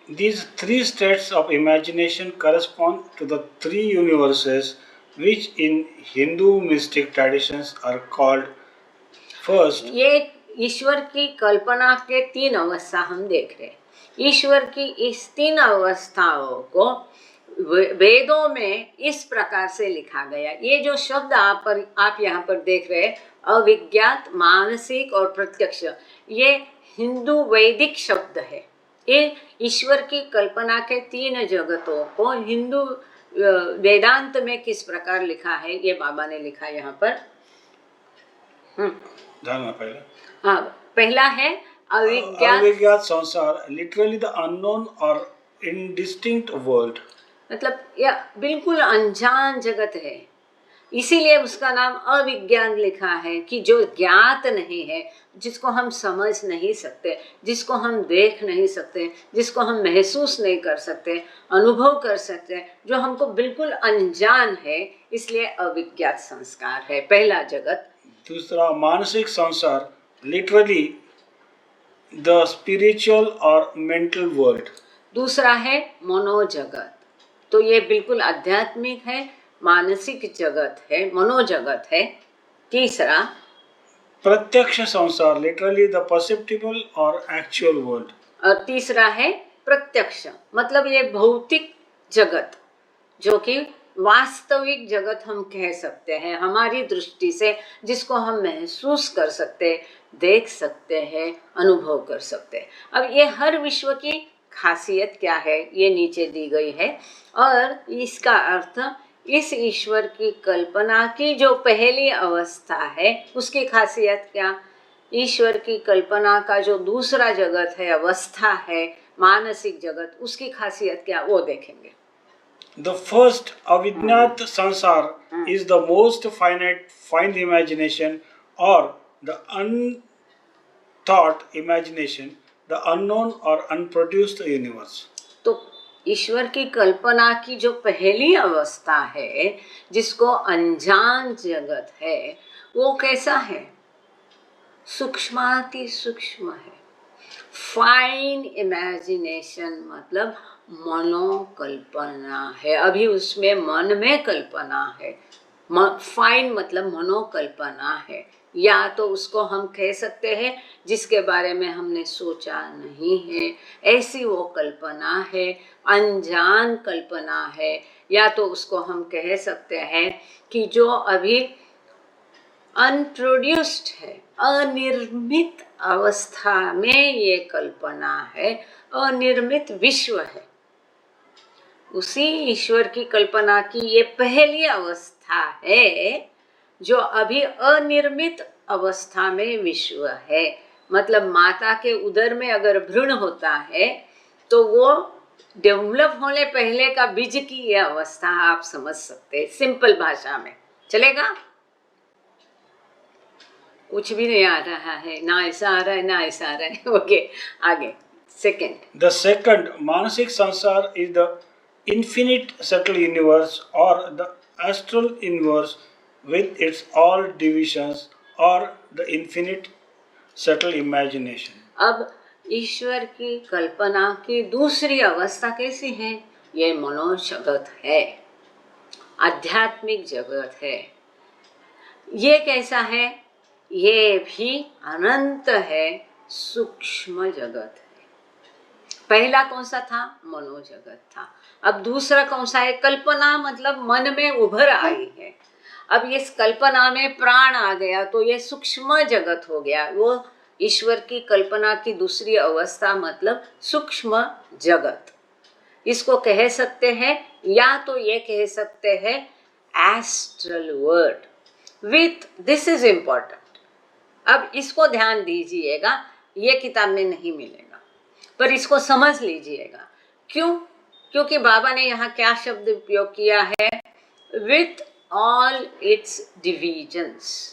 These three states of imagination correspond to the three universes which in Hindu mystic traditions are called first। ये ईश्वर की कल्पना के 3 अवस्था हम देख रहे हैं। ईश्वर की इस 3 अवस्थाओं को वेदों में इस प्रकार से लिखा गया। ये जो शब्द आप यहाँ पर देख रहे हैं, अविज्ञात, मानसिक और प्रत्यक्ष, ये हिंदू वैदिक शब्द है। ये ईश्वर की कल्पना के 3 जगतों को हिंदू वेदांत में किस प्रकार लिखा है, ये बाबा ने लिखा यहाँ पर। पहले हाँ, पहला है अविज्ञात संसार, लिटरली द अननोन और इनडिस्टिंक्ट वर्ल्ड, मतलब यह बिल्कुल अनजान जगत है, इसीलिए उसका नाम अविज्ञान लिखा है कि जो ज्ञात नहीं है, जिसको हम समझ नहीं सकते, जिसको हम देख नहीं सकते, जिसको हम महसूस नहीं कर सकते, अनुभव कर सकते, जो हमको बिल्कुल अनजान है, इसलिए अविज्ञात संस्कार है पहला जगत। दूसरा मानसिक संसार, लिटरली द स्पिरिचुअल और मेंटल वर्ल्ड। दूसरा है मनोजगत, तो ये बिल्कुल आध्यात्मिक है, मानसिक जगत है, मनोजगत है। तीसरा प्रत्यक्ष संसार, लिटरली द परसेप्टिबल और एक्चुअल वर्ल्ड। और तीसरा है प्रत्यक्ष, मतलब ये भौतिक जगत, जो कि वास्तविक जगत हम कह सकते हैं हमारी दृष्टि से, जिसको हम महसूस कर सकते, देख सकते हैं, अनुभव कर सकते हैं। अब ये हर विश्व की खासियत क्या है, ये नीचे दी गई है। और इसका अर्थ, इस ईश्वर की कल्पना की जो पहली अवस्था है, उसकी खासियत क्या, ईश्वर की कल्पना का जो दूसरा जगत है, अवस्था है, मानसिक जगत, उसकी खासियत क्या, वो देखेंगे। The first अविज्ञात संसार is the most fine imagination or the unthought imagination, the unknown or unproduced universe। तो ईश्वर की कल्पना की जो पहली अवस्था है, जिसको अनजान जगत है, वो कैसा है, सूक्ष्माति सूक्ष्म है। फाइन इमेजिनेशन मतलब मनोकल्पना है, अभी उसमें मन में कल्पना है। फाइन मतलब मनोकल्पना है, या तो उसको हम कह सकते हैं जिसके बारे में हमने सोचा नहीं है, ऐसी वो कल्पना है, अनजान कल्पना है। या तो उसको हम कह सकते हैं कि जो अभी अनप्रोड्यूस्ड है, अनिर्मित अवस्था में ये कल्पना है, अनिर्मित विश्व है। उसी ईश्वर की कल्पना की ये पहली अवस्था है जो अभी अनिर्मित अवस्था में विश्व है। मतलब माता के उदर में अगर भ्रूण होता है तो वो डेवलप होने पहले का बीज की ये अवस्था आप समझ सकते हैं, सिंपल भाषा में चलेगा। कुछ भी नहीं आ रहा है, ना ऐसा आ रहा है ना ऐसा आ रहा है। ओके, आगे second. The second, Manasik Sansar, is the infinite subtle universe or the astral universe with its all divisions or the infinite subtle imagination. अब ईश्वर की कल्पना की दूसरी अवस्था कैसी है? ये मनोजगत है, आध्यात्मिक जगत है। ये कैसा है? ये भी अनंत है, सूक्ष्म जगत है। पहला कौन सा था? मनोजगत था। अब दूसरा कौन सा है? कल्पना, मतलब मन में उभर आई है। अब इस कल्पना में प्राण आ गया तो ये सूक्ष्म जगत हो गया। वो ईश्वर की कल्पना की दूसरी अवस्था मतलब सूक्ष्म जगत। इसको कह सकते हैं, या तो ये कह सकते हैं astral world with, this is important. अब इसको ध्यान दीजिएगा, ये किताब में नहीं मिलेगा, पर इसको समझ लीजिएगा। क्यों? क्योंकि बाबा ने यहाँ क्या शब्द उपयोग किया है? With all it's divisions.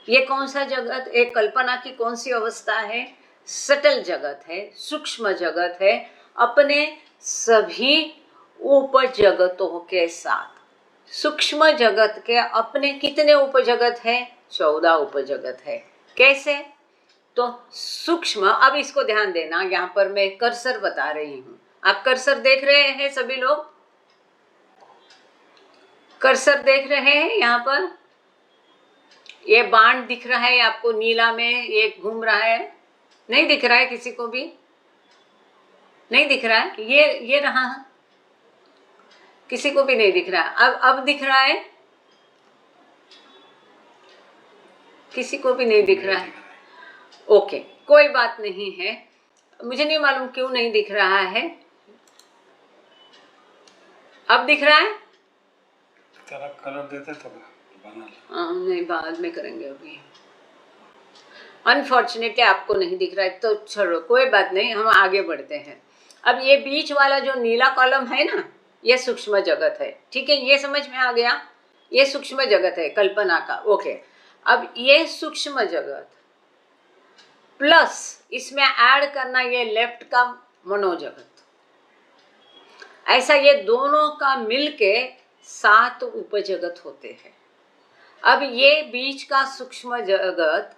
ये कौन सा जगत? एक कल्पना की कौन सी अवस्था है? सटल जगत है, सूक्ष्म जगत है, अपने सभी उपजगतों के साथ। सूक्ष्म जगत के अपने कितने उपजगत है? 14 उपजगत है। कैसे? तो सूक्ष्म, अब इसको ध्यान देना, यहाँ पर मैं कर्सर बता रही हूँ। आप कर्सर देख रहे हैं? सभी लोग कर्सर देख रहे हैं? यहाँ पर ये बाण दिख रहा है आपको नीला में, ये घूम रहा है? नहीं दिख रहा है? किसी को भी नहीं दिख रहा है? ये रहा, किसी को भी नहीं दिख रहा। अब दिख रहा है? किसी को भी नहीं दिख रहा है। ओके, कोई बात नहीं है। मुझे नहीं मालूम क्यों नहीं दिख रहा है। अब दिख रहा है? कलर देते तो नहीं, बाद में करेंगे। अभी अनफॉर्चुनेटली आपको नहीं दिख रहा है तो छोड़ो, कोई बात नहीं, हम आगे बढ़ते हैं। अब ये बीच वाला जो नीला कॉलम है ना, ये सूक्ष्म जगत है। ठीक है, ये समझ में आ गया? ये सूक्ष्म जगत है कल्पना का। ओके, अब ये सूक्ष्म जगत प्लस इसमें ऐड करना ये लेफ्ट का मनोजगत, ऐसा ये दोनों का मिलके 7 उपजगत होते हैं। अब ये बीच का सूक्ष्म जगत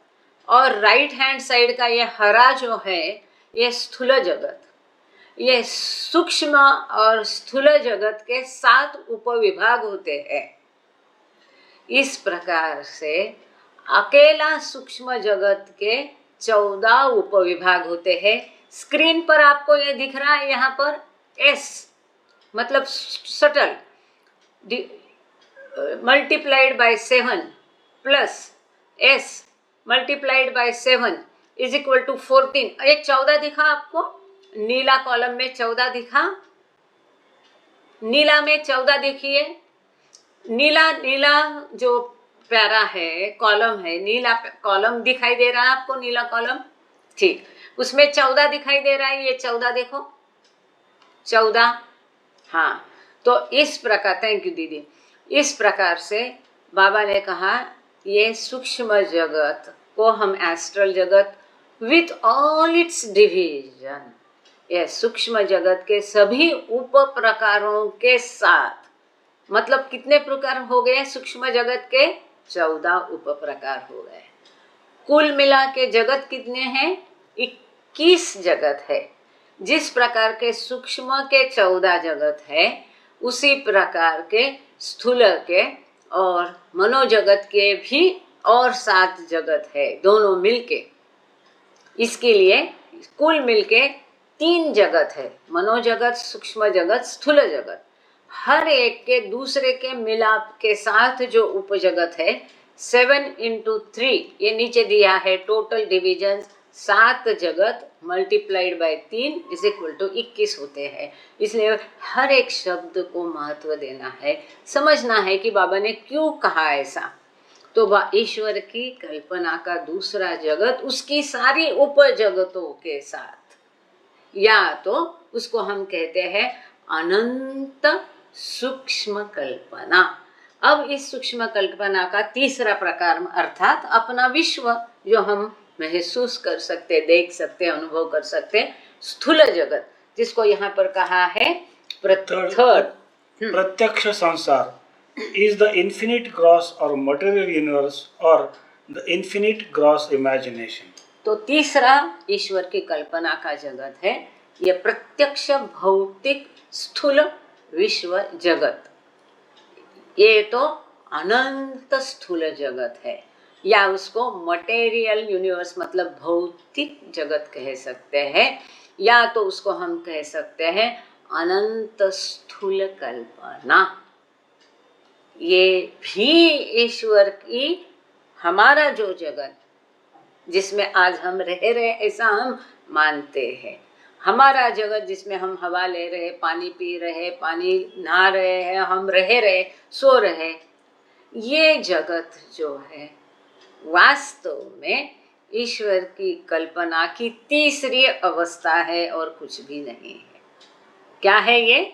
और राइट हैंड साइड का ये हरा जो है, ये स्थूल जगत। ये सूक्ष्म और स्थूल जगत के 7 उपविभाग होते हैं। इस प्रकार से अकेला सूक्ष्म जगत के 14 उपविभाग होते हैं। स्क्रीन पर आपको ये दिख रहा है, यहाँ पर एस मतलब subtle multiplied by 7 plus S multiplied by 7 is equal to 14। ये 14 दिखा आपको? नीला कॉलम में 14 दिखा? नीला में 14 देखिए। नीला जो प्यारा है कॉलम है, नीला कॉलम दिखाई दे रहा है आपको? नीला कॉलम, ठीक, उसमें 14 दिखाई दे रहा है। ये 14 देखो, 14। हाँ, तो इस प्रकार, थैंक यू दीदी, इस प्रकार से बाबा ने कहा ये सूक्ष्म जगत को हम एस्ट्रल जगत विथ ऑल इट्स डिवीजन, ये सूक्ष्म जगत के सभी उप प्रकारों के साथ, मतलब कितने प्रकार हो गए सूक्ष्म जगत के? 14 उप प्रकार हो गए। कुल मिला के जगत कितने हैं? 21 जगत है। जिस प्रकार के सूक्ष्म के 14 जगत है, उसी प्रकार के स्थूल के और मनोजगत के भी और 7 जगत है, दोनों मिलके। इसके लिए कुल मिलके 3 जगत है, मनोजगत, सूक्ष्म जगत, स्थूल जगत। हर एक के दूसरे के मिलाप के साथ जो उपजगत है 7 into 3, ये नीचे दिया है टोटल डिविजन 7 जगत multiplied by 3 is equal to 21 होते हैं। इसलिए हर एक शब्द को महत्व देना है, समझना है कि बाबा ने क्यों कहा ऐसा। तो वह ईश्वर की कल्पना का दूसरा जगत उसकी सारी उपजगतों के साथ, या तो उसको हम कहते हैं अनंत सूक्ष्म कल्पना। अब इस सूक्ष्म कल्पना का तीसरा प्रकार अर्थात अपना विश्व जो हम महसूस कर सकते, देख सकते, अनुभव कर सकते, स्थूल जगत, जिसको यहाँ पर कहा है प्रत्यक्ष संसार is the infinite gross or material universe or the infinite gross imagination. तो तीसरा ईश्वर की कल्पना का जगत है ये प्रत्यक्ष भौतिक स्थूल विश्व जगत। ये तो अनंत स्थूल जगत है, या उसको मटेरियल यूनिवर्स मतलब भौतिक जगत कह सकते हैं, या तो उसको हम कह सकते हैं अनंत स्थूल कल्पना। ये भी ईश्वर की हमारा जो जगत जिसमें आज हम रह रहे ऐसा हम मानते हैं, हमारा जगत जिसमें हम हवा ले रहे, पानी पी रहे, पानी नहा रहे हैं, हम रह रहे, सो रहे, ये जगत जो है वास्तव में ईश्वर की कल्पना की तीसरी अवस्था है और कुछ भी नहीं है। क्या है ये?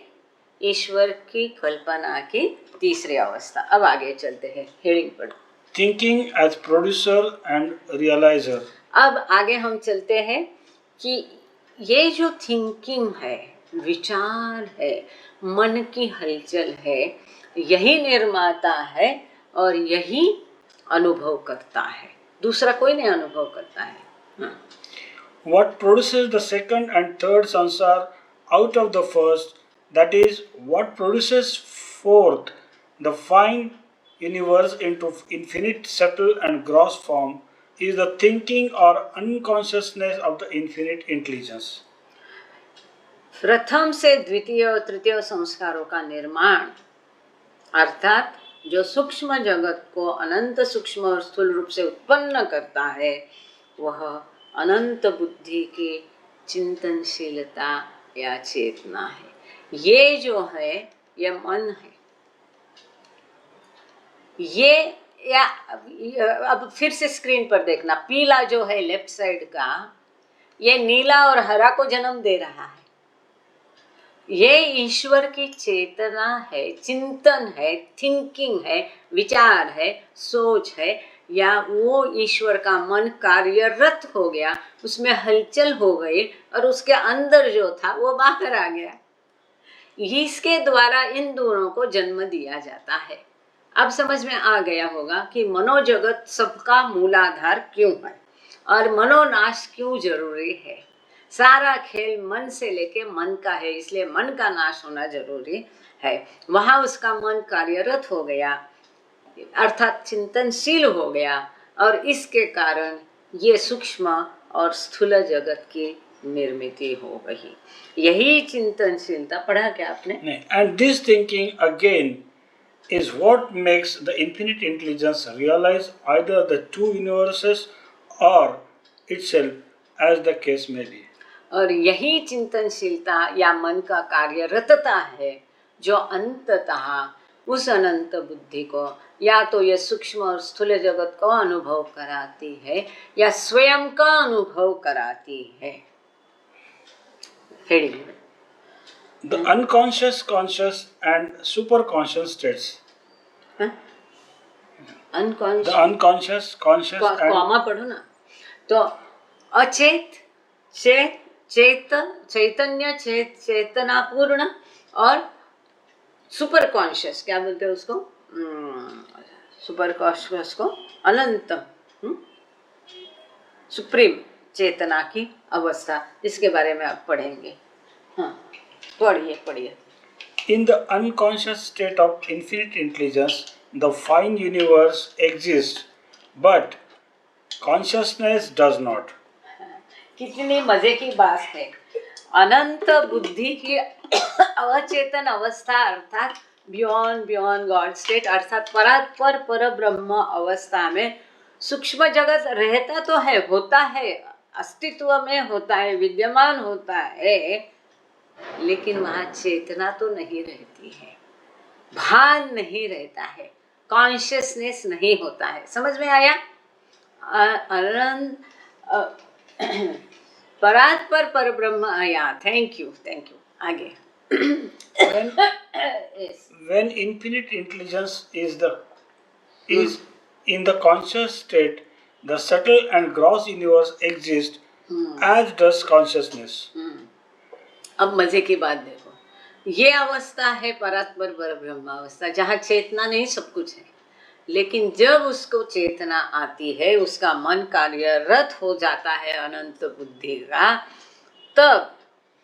ईश्वर की कल्पना की तीसरी अवस्था। अब आगे चलते हैं, हेडिंग पढ़ो। Thinking as producer and realizer. अब आगे हम चलते हैं कि ये जो थिंकिंग है, विचार है, मन की हलचल है, यही निर्माता है और यही अनुभव करता है, दूसरा कोई नहीं अनुभव करता है। What produces the second and third sansar out of the first, that is, what produces fourth, the fine universe into infinite subtle and gross form, is the thinking or unconsciousness of the infinite intelligence. प्रथम से द्वितीय और तृतीय संस्कारों का निर्माण अर्थात जो सूक्ष्म जगत को अनंत सूक्ष्म और स्थूल रूप से उत्पन्न करता है, वह अनंत बुद्धि की चिंतनशीलता या चेतना है। ये जो है ये मन है। ये या अब फिर से स्क्रीन पर देखना, पीला जो है लेफ्ट साइड का, ये नीला और हरा को जन्म दे रहा है। ये ईश्वर की चेतना है, चिंतन है, थिंकिंग है, विचार है, सोच है, या वो ईश्वर का मन कार्यरत हो गया, उसमें हलचल हो गई और उसके अंदर जो था वो बाहर आ गया। इसके द्वारा इन दोनों को जन्म दिया जाता है। अब समझ में आ गया होगा कि मनोजगत सबका मूलाधार क्यों है और मनोनाश क्यों जरूरी है। सारा खेल मन से लेके मन का है, इसलिए मन का नाश होना जरूरी है। वहाँ उसका मन कार्यरत हो गया अर्थात चिंतनशील हो गया, और इसके कारण ये सूक्ष्म और स्थूल जगत की निर्मिति हो गई। यही चिंतनशीलता, पढ़ा क्या आपने? नहीं, and this thinking again is what makes the infinite intelligence realize either the two universes or itself, as the case may be. और यही चिंतनशीलता या मन का कार्यरतता है जो अंततः उस अनंत बुद्धि को या तो ये सूक्ष्म और स्थूल जगत को अनुभव कराती है या स्वयं का अनुभव कराती है। Heading The unconscious, conscious and superconscious states. Unconscious, The unconscious, conscious and comma पढ़ो ना। तो अचेत, चेत, चेत, चैतन्य, चेत, चेतनापूर्ण, और सुपर कॉन्शियस, क्या बोलते हैं उसको? सुपर कॉन्शियस को अनंत, सुप्रीम चेतना की अवस्था, इसके बारे में आप पढ़ेंगे। हाँ, पढ़िए। in the unconscious state of infinite intelligence, the fine universe exists, but consciousness does not. कितनी मजे की बात है। अनंत बुद्धि की अचेतन अवस्था अर्थात बियॉन्ड गॉड स्टेट अर्थात परात्पर पर ब्रह्म अवस्था में सूक्ष्म जगत रहता तो है, होता है, अस्तित्व में होता है, विद्यमान होता है, लेकिन वहाँ चेतना तो नहीं रहती है, भान नहीं रहता है, कॉन्शियसनेस नहीं होता है। समझ में आया? अनंत परात्पर पर ब्रह्म आया। थैंक यू आगे। When, Yes. when infinite intelligence is in the conscious state, the subtle and gross universe exists, as does consciousness. अब मजे की बात देखो, ये अवस्था है परात्पर पर ब्रह्म अवस्था, जहाँ चेतना नहीं, सब कुछ है, लेकिन जब उसको चेतना आती है, उसका मन कार्यरत हो जाता है अनंत बुद्धि का, तब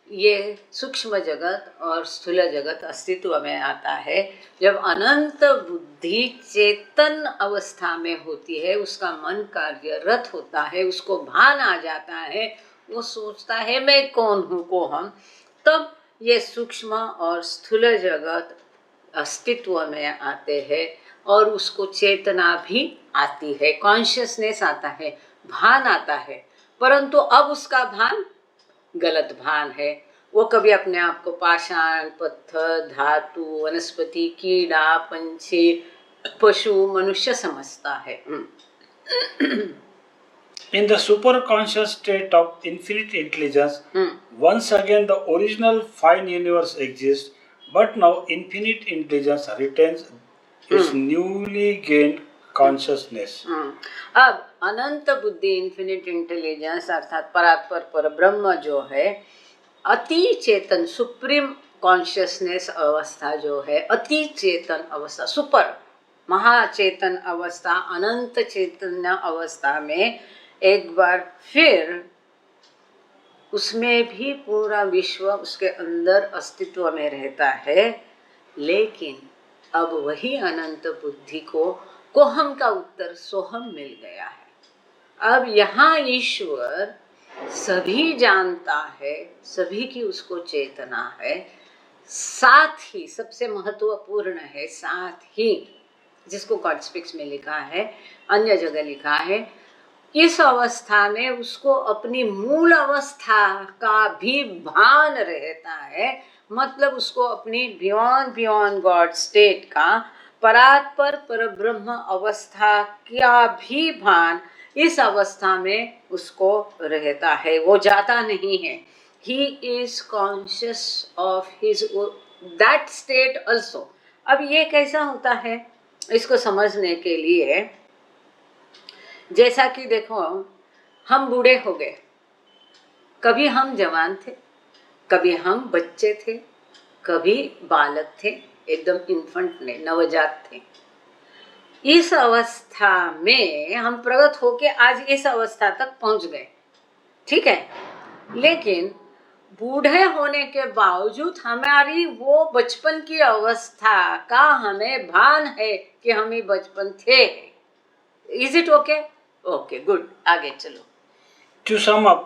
ये सूक्ष्म जगत और स्थूल जगत अस्तित्व में आता है। जब अनंत बुद्धि चेतन अवस्था में होती है, उसका मन कार्यरत होता है, उसको भान आ जाता है, वो सोचता है मैं कौन हूँ को हम, तब ये सूक्ष्म और स्थूल जगत अस्तित्व में आते हैं और उसको चेतना भी आती है, कॉन्शियसनेस आता है, भान आता है। परंतु अब उसका भान गलत भान है, वो कभी अपने आप को पाषाण, पत्थर, धातु, वनस्पति, कीड़ा, पंछी, पशु, मनुष्य समझता है। In the superconscious state of infinite intelligence, once again the original fine universe exists, but now infinite intelligence retains its newly gained consciousness. अब अनंत बुद्धि, इन्फिनिट इंटेलिजेंस अर्थात परात्पर पर ब्रह्म जो है, अति चेतन सुप्रीम कॉन्शियसनेस अवस्था जो है, अति चेतन अवस्था, सुपर महाचेतन अवस्था, अनंत चैतन्य अवस्था में एक बार फिर उसमें भी पूरा विश्व उसके अंदर अस्तित्व में रहता है, लेकिन अब वही अनंत बुद्धि को हम का उत्तर सोहम मिल गया है। अब यहाँ ईश्वर सभी जानता है, सभी की उसको चेतना है, साथ ही सबसे महत्वपूर्ण है, साथ ही जिसको गॉड स्पीक्स में लिखा है, अन्य जगह लिखा है, इस अवस्था में उसको अपनी मूल अवस्था का भी भान रहता है, मतलब उसको अपनी बियॉन्ड गॉड स्टेट का परात्पर परब्रह्म अवस्था का भी भान इस अवस्था में उसको रहता है, वो जाता नहीं है। He is conscious of his that state also. अब ये कैसा होता है, इसको समझने के लिए जैसा कि देखो, हम बूढ़े हो गए, कभी हम जवान थे, कभी हम बच्चे थे, कभी बालक थे, एकदम इन्फेंट ने नवजात थे। इस अवस्था में हम प्रगत होके आज इस अवस्था तक पहुंच गए, ठीक है, लेकिन बूढ़े होने के बावजूद हमारी वो बचपन की अवस्था का हमें भान है कि हम ही बचपन थे। Is it okay? Okay, good, आगे चलो। To sum up,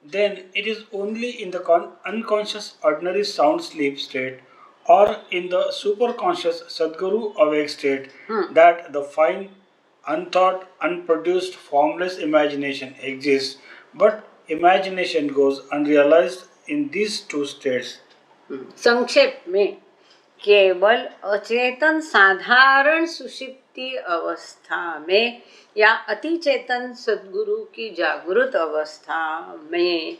then it is only in the unconscious ordinary sound sleep state or in the superconscious Sadguru awake state that the fine, unthought, unproduced, formless imagination exists, but imagination goes unrealized in these two states. संक्षेप में, केवल अचेतन साधारण सुषुप्ति अवस्था में या अति चेतन सद्गुरु की जागृत अवस्था में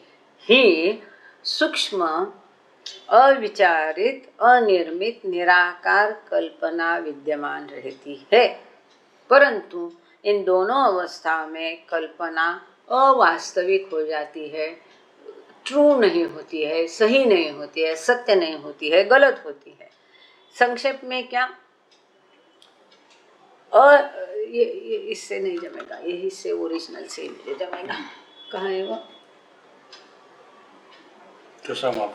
ही सूक्ष्म अविचारित अनिर्मित निराकार कल्पना विद्यमान रहती है, परंतु इन दोनों अवस्था में कल्पना अवास्तविक हो जाती है, ट्रू नहीं होती है, सही नहीं होती है, सत्य नहीं होती है, गलत होती है। संक्षेप में क्या, और ये इससे नहीं जमेगा, यही से ओरिजिनल से मुझे जमेगा। कहाँ है वो? To sum up.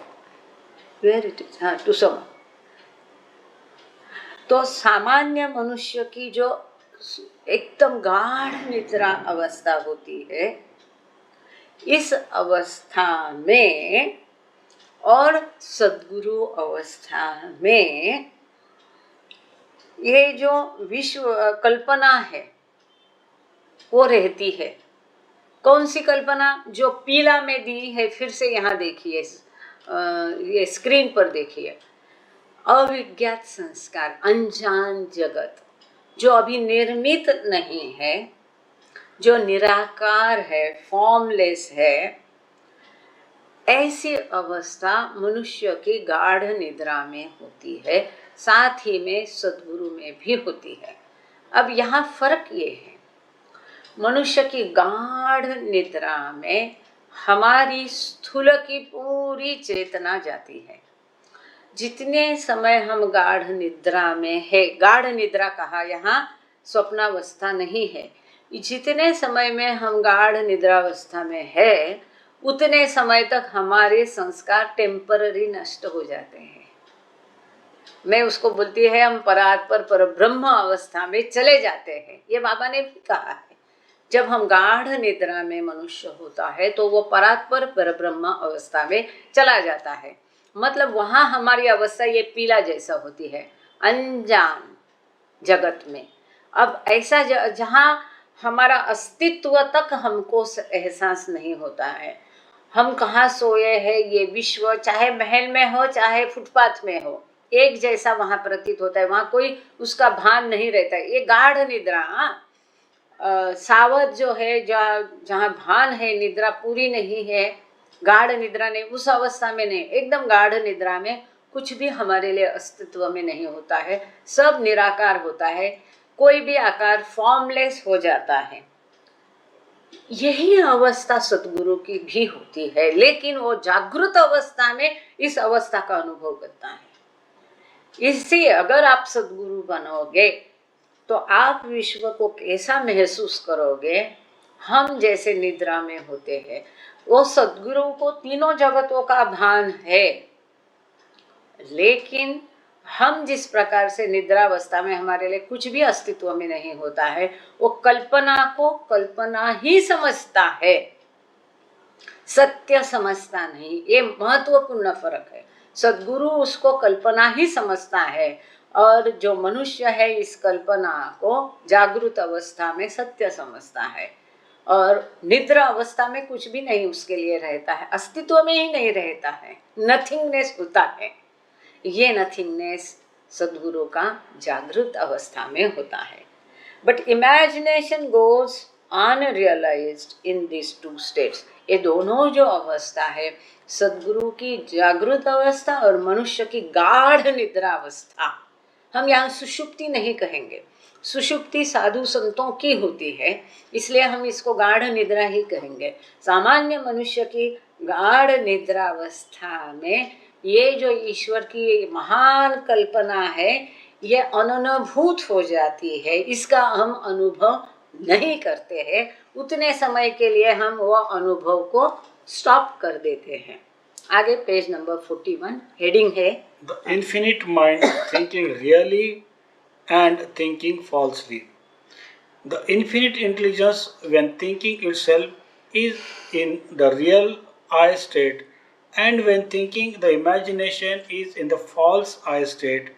Where it is? हाँ, to sum up. तो सामान्य मनुष्य की जो एकदम गाढ़ निद्रा अवस्था होती है, इस अवस्था में और सद्गुरु अवस्था में ये जो विश्व कल्पना है वो रहती है। कौन सी कल्पना? जो पीला में दी है, फिर से यहाँ देखिए, ये स्क्रीन पर देखिए। अविज्ञात संस्कार, अनजान जगत, जो अभी निर्मित नहीं है, जो निराकार है, फॉर्मलेस है, ऐसी अवस्था मनुष्य की गाढ़ निद्रा में होती है, साथ ही में सद्गुरु में भी होती है। अब यहाँ फर्क ये है, मनुष्य की गाढ़ निद्रा में हमारी स्थूल की पूरी चेतना जाती है। जितने समय हम गाढ़ निद्रा में है, गाढ़ निद्रा कहा यहाँ, स्वप्नावस्था नहीं है, जितने समय में हम गाढ़ निद्रावस्था में है, उतने समय तक हमारे संस्कार टेम्पररी नष्ट हो जाते हैं। मैं उसको बोलती है हम परात्पर पर ब्रह्म अवस्था में चले जाते हैं। ये बाबा ने भी कहा है, जब हम गाढ़ निद्रा में मनुष्य होता है तो वो परात्पर पर ब्रह्म अवस्था में चला जाता है। मतलब वहाँ हमारी अवस्था ये पीला जैसा होती है, अनजान जगत में। अब ऐसा जहाँ हमारा अस्तित्व तक हमको एहसास नहीं होता है, हम कहाँ सोए हैं, ये विश्व चाहे महल में हो चाहे फुटपाथ में हो, एक जैसा वहाँ प्रतीत होता है, वहाँ कोई उसका भान नहीं रहता है। ये गाढ़ निद्रा, सावध जो है, जहाँ भान है, निद्रा पूरी नहीं है, गाढ़ निद्रा नहीं, उस अवस्था में नहीं, एकदम गाढ़ निद्रा में कुछ भी हमारे लिए अस्तित्व में नहीं होता है, सब निराकार होता है, कोई भी आकार फॉर्मलेस हो जाता है। यही अवस्था सद्गुरु की भी होती है, लेकिन वो जागृत अवस्था में इस अवस्था का अनुभव करता है। इससे अगर आप सद्गुरु बनोगे तो आप विश्व को कैसा महसूस करोगे? हम जैसे निद्रा में होते हैं, वो सद्गुरु को तीनों जगतों का भान है, लेकिन हम जिस प्रकार से निद्रावस्था में हमारे लिए कुछ भी अस्तित्व में नहीं होता है, वो कल्पना को कल्पना ही समझता है, सत्य समझता नहीं। ये महत्वपूर्ण फर्क है। सद्गुरु उसको कल्पना ही समझता है, और जो मनुष्य है इस कल्पना को जागृत अवस्था में सत्य समझता है, और निद्रा अवस्था में कुछ भी नहीं उसके लिए रहता है, अस्तित्व में ही नहीं रहता है, नथिंगनेस होता है। ये नथिंगनेस सद्गुरु का जागृत अवस्था में होता है। But imagination goes unrealized in this two states. ये दोनों जो अवस्था है, सद्गुरु की जागृत अवस्था और मनुष्य की गाढ़ निद्रा अवस्था, हम यहाँ सुषुप्ति नहीं कहेंगे, सुषुप्ति साधु संतों की होती है, इसलिए हम इसको गाढ़ निद्रा ही कहेंगे। सामान्य मनुष्य की गाढ़ निद्रा अवस्था में ये जो ईश्वर की महान कल्पना है, ये अनुभूत हो जाती है, इसका हम अनुभव नहीं करते हैं। उतने समय के लिए हम वो अनुभव को स्टॉप कर देते हैं। आगे पेज नंबर 41, हेडिंग है The infinite mind thinking really and thinking falsely. The infinite intelligence, when thinking itself, is in the real I state, and when thinking the imagination is in the false I state.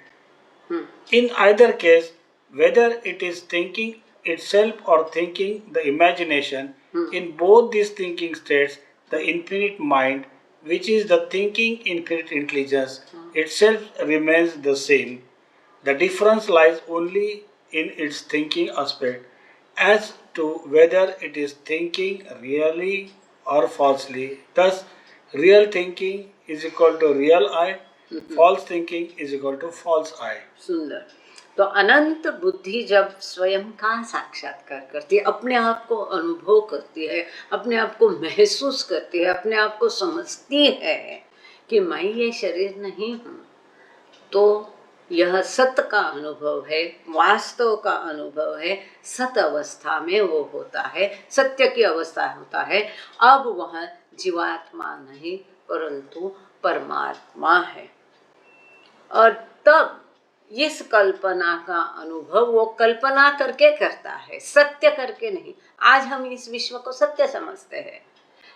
In either case, whether it is thinking itself or thinking the imagination, in both these thinking states, the infinite mind, which is the thinking infinite intelligence, itself remains the same. The difference lies only in its thinking aspect, as to whether it is thinking really or falsely. Thus, real thinking is equal to real I, false thinking is equal to false I. सुंदर। तो अनंत बुद्धि जब स्वयं का साक्षात्कार करती है, अपने आप को अनुभव करती है, अपने आप को महसूस करती है, अपने आप को समझती है कि मैं ये शरीर नहीं हूँ, तो यह सत्य का अनुभव है, वास्तव का अनुभव है, सत अवस्था में वो होता है, सत्य की अवस्था होता है। अब वह जीवात्मा नहीं परंतु परमात्मा है, और तब इस कल्पना का अनुभव वो कल्पना करके करता है, सत्य करके नहीं। आज हम इस विश्व को सत्य समझते हैं,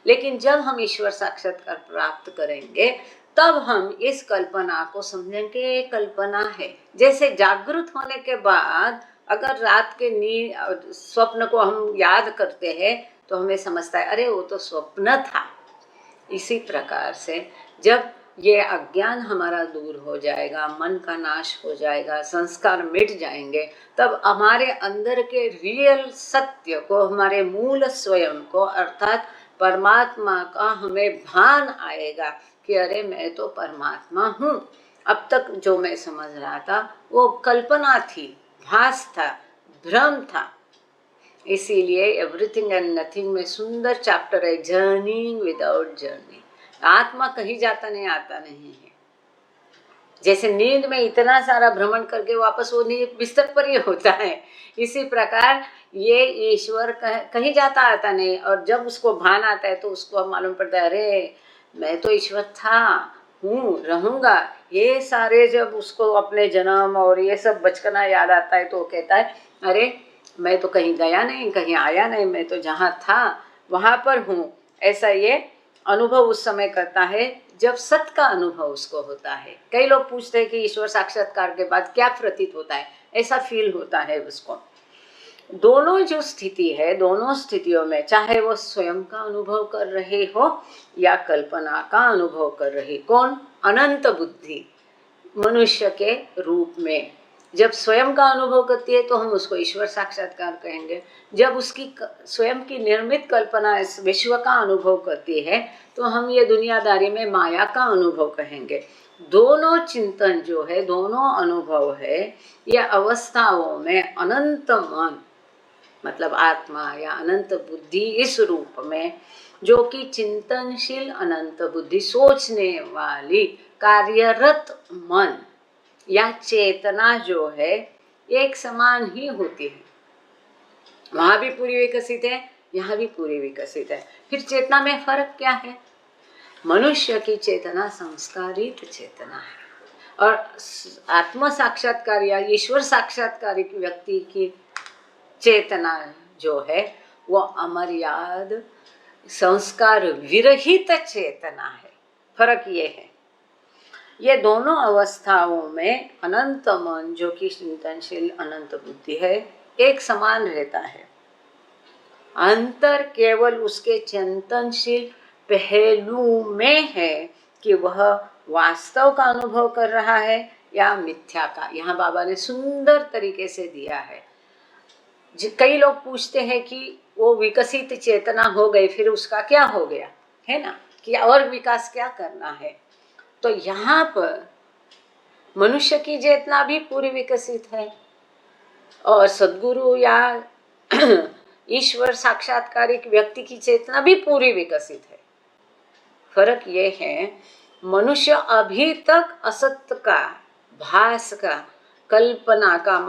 लेकिन जब हम ईश्वर साक्षात्कार प्राप्त करेंगे तब हम इस कल्पना को समझेंगे ये कल्पना है। जैसे जागृत होने के बाद अगर रात के नींद स्वप्न को हम याद करते हैं तो हमें समझता है अरे वो तो स्वप्न था। इसी प्रकार से जब ये अज्ञान हमारा दूर हो जाएगा, मन का नाश हो जाएगा, संस्कार मिट जाएंगे, तब हमारे अंदर के रियल सत्य को, हमारे मूल स्वयं को अर्थात परमात्मा का हमें भान आएगा कि अरे मैं तो परमात्मा हूँ। अब तक जो मैं समझ रहा था वो कल्पना थी, भास था, भ्रम था। इसीलिए एवरीथिंग एंड नथिंग में सुंदर चैप्टर है, जर्निंग विदाउट जर्नी। आत्मा कहीं जाता नहीं आता नहीं है। जैसे नींद में इतना सारा भ्रमण करके वापस वो नींद बिस्तर पर ही होता है, इसी प्रकार ये ईश्वर कहीं जाता आता नहीं। और जब उसको भान आता है तो उसको मालूम पड़ता है अरे मैं तो ईश्वर था, हूँ, रहूँगा। ये सारे जब उसको अपने जन्म और ये सब बचपना याद आता है तो वो कहता है अरे मैं तो कहीं गया नहीं, कहीं आया नहीं, मैं तो जहाँ था वहाँ पर हूँ। ऐसा ये अनुभव उस समय करता है जब सत का अनुभव उसको होता है। कई लोग पूछते हैं कि ईश्वर साक्षात्कार के बाद क्या प्रतीत होता है, ऐसा फील होता है उसको। दोनों जो स्थिति है, दोनों स्थितियों में चाहे वो स्वयं का अनुभव कर रहे हो या कल्पना का अनुभव कर रहे, कौन? अनंत बुद्धि मनुष्य के रूप में जब स्वयं का अनुभव करती है तो हम उसको ईश्वर साक्षात्कार कहेंगे। जब उसकी स्वयं की निर्मित कल्पना इस विश्व का अनुभव करती है तो हम ये दुनियादारी में माया का अनुभव कहेंगे। दोनों चिंतन जो है, दोनों अनुभव है, ये अवस्थाओं में अनंत मन मतलब आत्मा या अनंत बुद्धि इस रूप में, जो कि चिंतनशील अनंत बुद्धि, सोचने वाली कार्यरत मन या चेतना जो है एक समान ही होती है। वहां भी पूरी विकसित है, यहाँ भी पूरी विकसित है। फिर चेतना में फर्क क्या है? मनुष्य की चेतना संस्कारित चेतना है और आत्म साक्षात्कार या ईश्वर साक्षात्कारिक व्यक्ति की चेतना जो है वो अमर्याद संस्कार विरहित चेतना है। फर्क ये है। ये दोनों अवस्थाओं में अनंत मन जो कि चिंतनशील अनंत बुद्धि है एक समान रहता है। अंतर केवल उसके चिंतनशील पहलू में है कि वह वास्तव का अनुभव कर रहा है या मिथ्या का। यहाँ बाबा ने सुंदर तरीके से दिया है। कई लोग पूछते हैं कि वो विकसित चेतना हो गई फिर उसका क्या हो गया, है ना, कि और विकास क्या करना है। तो यहाँ पर मनुष्य की चेतना भी पूरी विकसित है और सद्गुरु या ईश्वर साक्षात्कारिक व्यक्ति की चेतना भी पूरी विकसित है। फर्क ये है मनुष्य अभी तक असत्य का, भास का, कल्पना का,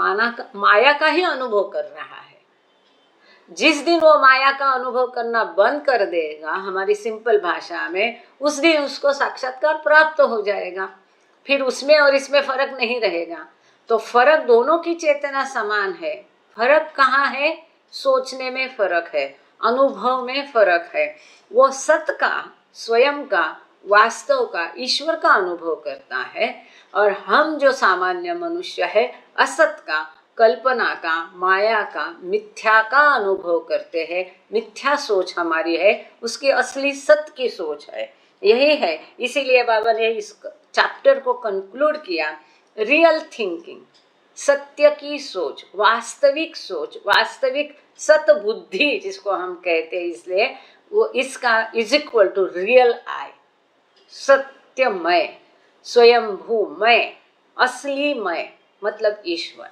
माया का ही अनुभव कर रहा है। जिस दिन वो माया का अनुभव करना बंद कर देगा, हमारी सिंपल भाषा में, उस दिन उसको साक्षात्कार प्राप्त हो जाएगा। फिर उसमें और इसमें फर्क नहीं रहेगा। तो फर्क, दोनों की चेतना समान है। फर्क कहाँ है? सोचने में फर्क है, अनुभव में फर्क है। वो सत का, स्वयं का, वास्तव का, ईश्वर का अनुभव करता है और हम जो सामान्य मनुष्य है असत का, कल्पना का, माया का, मिथ्या का अनुभव करते हैं। मिथ्या सोच हमारी है, उसकी असली सत्य की सोच है। यही है, इसीलिए बाबा ने इस चैप्टर को कंक्लूड किया, रियल थिंकिंग, सत्य की सोच, वास्तविक सोच, वास्तविक सत बुद्धि जिसको हम कहते हैं, इसलिए वो इसका is equal to real I, सत्यमय, स्वयंभूमय, असलीमय मतलब ईश्वर।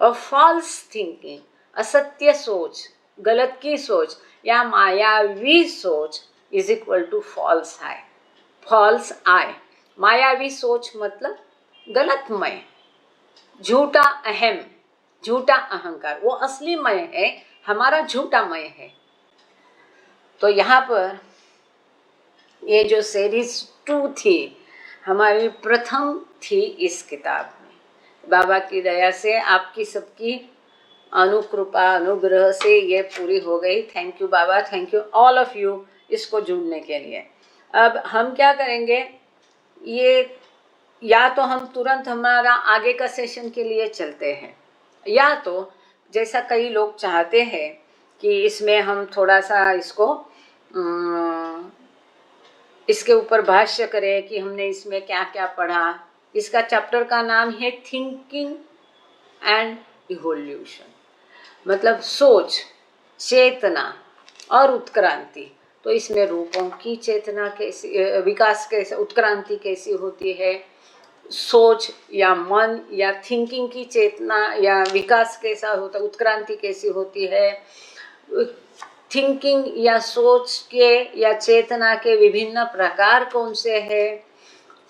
और फॉल्स थिंकिंग, असत्य सोच, गलत की सोच या मायावी सोच is equal to false I, false I. मायावी सोच मतलब गलतमय, झूठा अहम, झूठा अहंकार। वो असली मय है, हमारा झूठा मय है। तो यहाँ पर ये जो सीरीज 2 थी, हमारी प्रथम थी इस किताब में। बाबा की दया से, आपकी सबकी अनुकृपा, अनुग्रह से ये पूरी हो गई। Thank you Baba, thank you all of you इसको जुड़ने के लिए। अब हम क्या करेंगे, ये या तो हम तुरंत हमारा आगे का सेशन के लिए चलते हैं, या तो जैसा कई लोग चाहते हैं कि इसमें हम थोड़ा सा इसको इसके ऊपर भाष्य करें कि हमने इसमें क्या क्या पढ़ा। इसका चैप्टर का नाम है थिंकिंग एंड इवोल्यूशन, मतलब सोच, चेतना और उत्क्रांति। तो इसमें रूपों की चेतना कैसी, विकास कैसे, उत्क्रांति कैसी होती है, सोच या मन या थिंकिंग की चेतना या विकास कैसा होता, उत्क्रांति कैसी होती है, थिंकिंग या सोच के या चेतना के विभिन्न प्रकार कौन से हैं,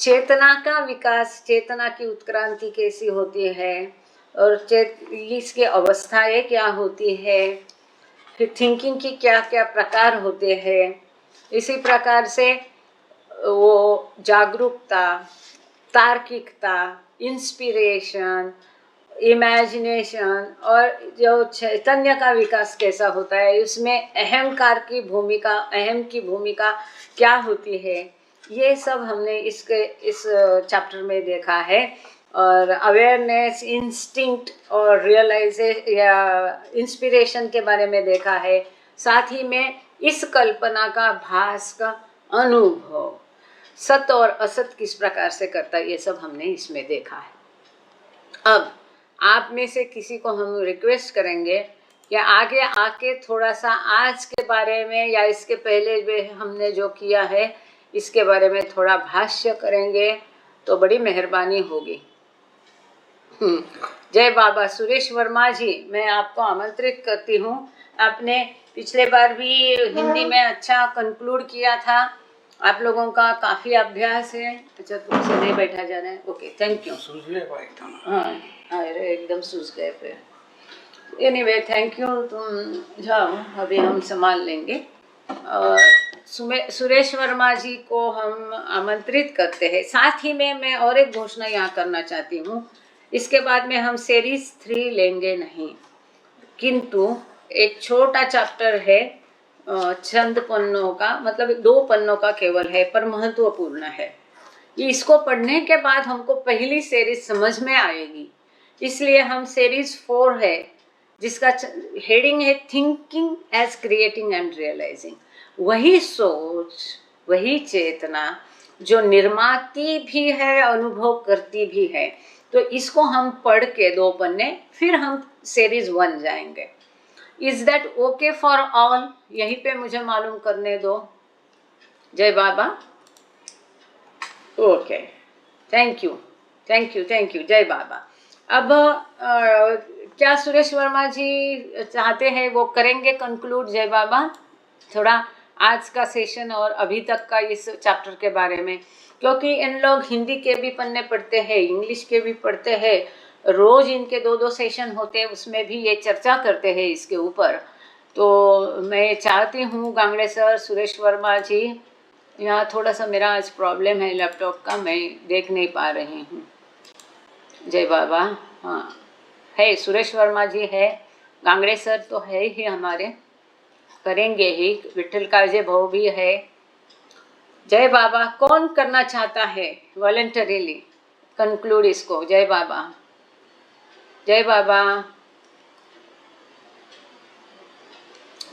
चेतना का विकास, चेतना की उत्क्रांति कैसी होती है, और इसकी अवस्थाएं क्या होती है, फिर थिंकिंग की क्या क्या प्रकार होते हैं। इसी प्रकार से वो जागरूकता, तार्किकता, इंस्पिरेशन, इमेजिनेशन और जो चैतन्य का विकास कैसा होता है, उसमें अहंकार की भूमिका, अहम की भूमिका क्या होती है, ये सब हमने इस चैप्टर में देखा है। और अवेयरनेस, इंस्टिंक्ट और रियलाइजेशन या इंस्पिरेशन के बारे में देखा है। साथ ही में इस कल्पना का, भास का अनुभव, सत्य और असत किस प्रकार से करता है, ये सब हमने इसमें देखा है। अब आप में से किसी को हम रिक्वेस्ट करेंगे कि आगे आके थोड़ा सा आज के बारे में या इसके पहले भी हमने जो किया है इसके बारे में थोड़ा भाष्य करेंगे तो बड़ी मेहरबानी होगी। जय बाबा। सुरेश वर्मा जी, मैं आपको आमंत्रित करती हूँ। आपने पिछले बार भी हिंदी में अच्छा कंक्लूड किया था, आप लोगों का काफ़ी अभ्यास है। अच्छा, तुमसे नहीं बैठा जा रहा है, ओके, थैंक यू। सूझ गए एकदम। हाँ, अरे एकदम सूझ गए फिर। एनीवे, थैंक यू, तुम जाओ, अभी हम संभाल लेंगे। और सुरेश वर्मा जी को हम आमंत्रित करते हैं। साथ ही में मैं और एक घोषणा यहाँ करना चाहती हूँ, इसके बाद में हम सीरीज 3 लेंगे नहीं, किंतु एक छोटा चैप्टर है, चंद पन्नों का, मतलब 2 पन्नों का केवल है, पर महत्वपूर्ण है। इसको पढ़ने के बाद हमको पहली सीरीज समझ में आएगी, इसलिए हम सीरीज 4 है जिसका हेडिंग है thinking as creating and realizing. वही सोच, वही चेतना जो निर्माती भी है, अनुभव करती भी है। तो इसको हम पढ़ के 2 पन्ने, फिर हम सीरीज 1 जाएंगे। Is that okay for all? यहीं पे मुझे मालूम करने दो। जय बाबा। Okay, thank you, thank you, thank you. जय बाबा। अब क्या सुरेश वर्मा जी चाहते हैं वो करेंगे कंक्लूड? जय बाबा, थोड़ा आज का सेशन और अभी तक का इस चैप्टर के बारे में, क्योंकि इन लोग हिंदी के भी पन्ने पढ़ते हैं, इंग्लिश के भी पढ़ते हैं, रोज़ इनके 2-2 सेशन होते हैं, उसमें भी ये चर्चा करते हैं इसके ऊपर। तो मैं चाहती हूँ गांगड़े सर, सुरेश वर्मा जी, यहाँ थोड़ा सा मेरा आज प्रॉब्लम है लैपटॉप का, मैं देख नहीं पा रही हूँ। जय बाबा। हाँ, है सुरेश वर्मा जी है, गांगड़े सर तो है ही हमारे, करेंगे ही, विठल काळजे भाऊ भी है। जय बाबा। कौन करना चाहता है वॉलंटरीली कंक्लूड इसको? जय बाबा, जय बाबा।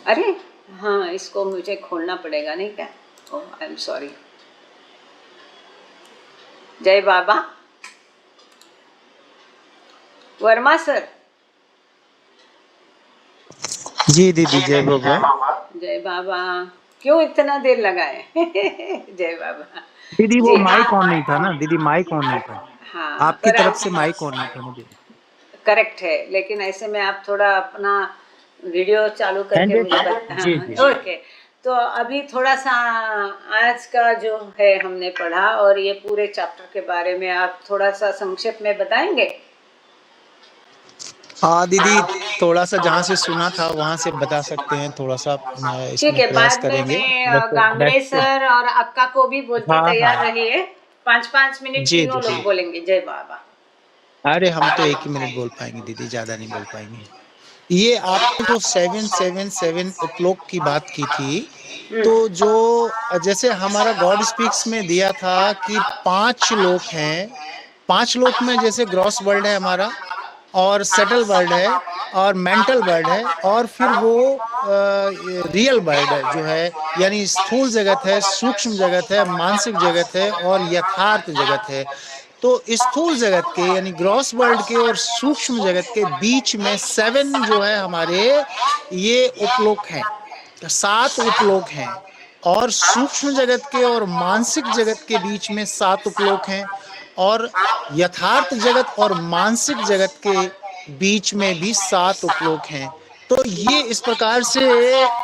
अरे हाँ, इसको मुझे खोलना पड़ेगा नहीं क्या? ओह, आई एम सॉरी। जय बाबा। वर्मा सर। जी दीदी, जय बाबा। जय बाबा। क्यों इतना देर लगाए? जय बाबा। दीदी वो जी, माइक ऑन नहीं था ना दीदी, माइक ऑन नहीं था, हाँ, आपकी पर तरफ से माइक ऑन नहीं था ना दीदी। करेक्ट है, लेकिन ऐसे में आप थोड़ा अपना वीडियो चालू करके मुझे जी जी। ओके। तो अभी थोड़ा सा आज का जो है हमने पढ़ा, और ये पूरे चैप्टर के बारे में आप थोड़ा सा संक्षेप में बताएंगे? हाँ दीदी, थोड़ा सा जहाँ से सुना था वहाँ से बता सकते हैं, थोड़ा सा ठीक इसमें है, प्रयास बाद में करेंगे। मैं गांगड़े सर और अक्का को भी बोलते हाँ तैयार हाँ रहिए। 5-5 मिनट जी तीनों दीदी। लोग बोलेंगे। जय बाबा। अरे हम तो 1 ही मिनट बोल पाएंगे दीदी, ज्यादा नहीं बोल पाएंगे। ये आपने जो 777 उपलोक की बात की थी, हम्म, तो जो जैसे हमारा गॉड स्पीक्स में दिया था कि 5 लोक हैं, 5 लोक में जैसे ग्रॉस वर्ल्ड है हमारा, और सटल वर्ल्ड है, और मेंटल वर्ल्ड है, और फिर वो रियल वर्ल्ड है जो है, यानी स्थूल जगत है, सूक्ष्म जगत है, मानसिक जगत है, और यथार्थ जगत है। तो स्थूल जगत के यानी ग्रॉस वर्ल्ड के और सूक्ष्म जगत के बीच में 7 जो है हमारे, ये उपलोक हैं, 7 उपलोक हैं। और सूक्ष्म जगत के और मानसिक जगत के बीच में 7 उपलोक हैं, और यथार्थ जगत और मानसिक जगत के बीच में भी 7 उपलोक हैं। तो ये इस प्रकार से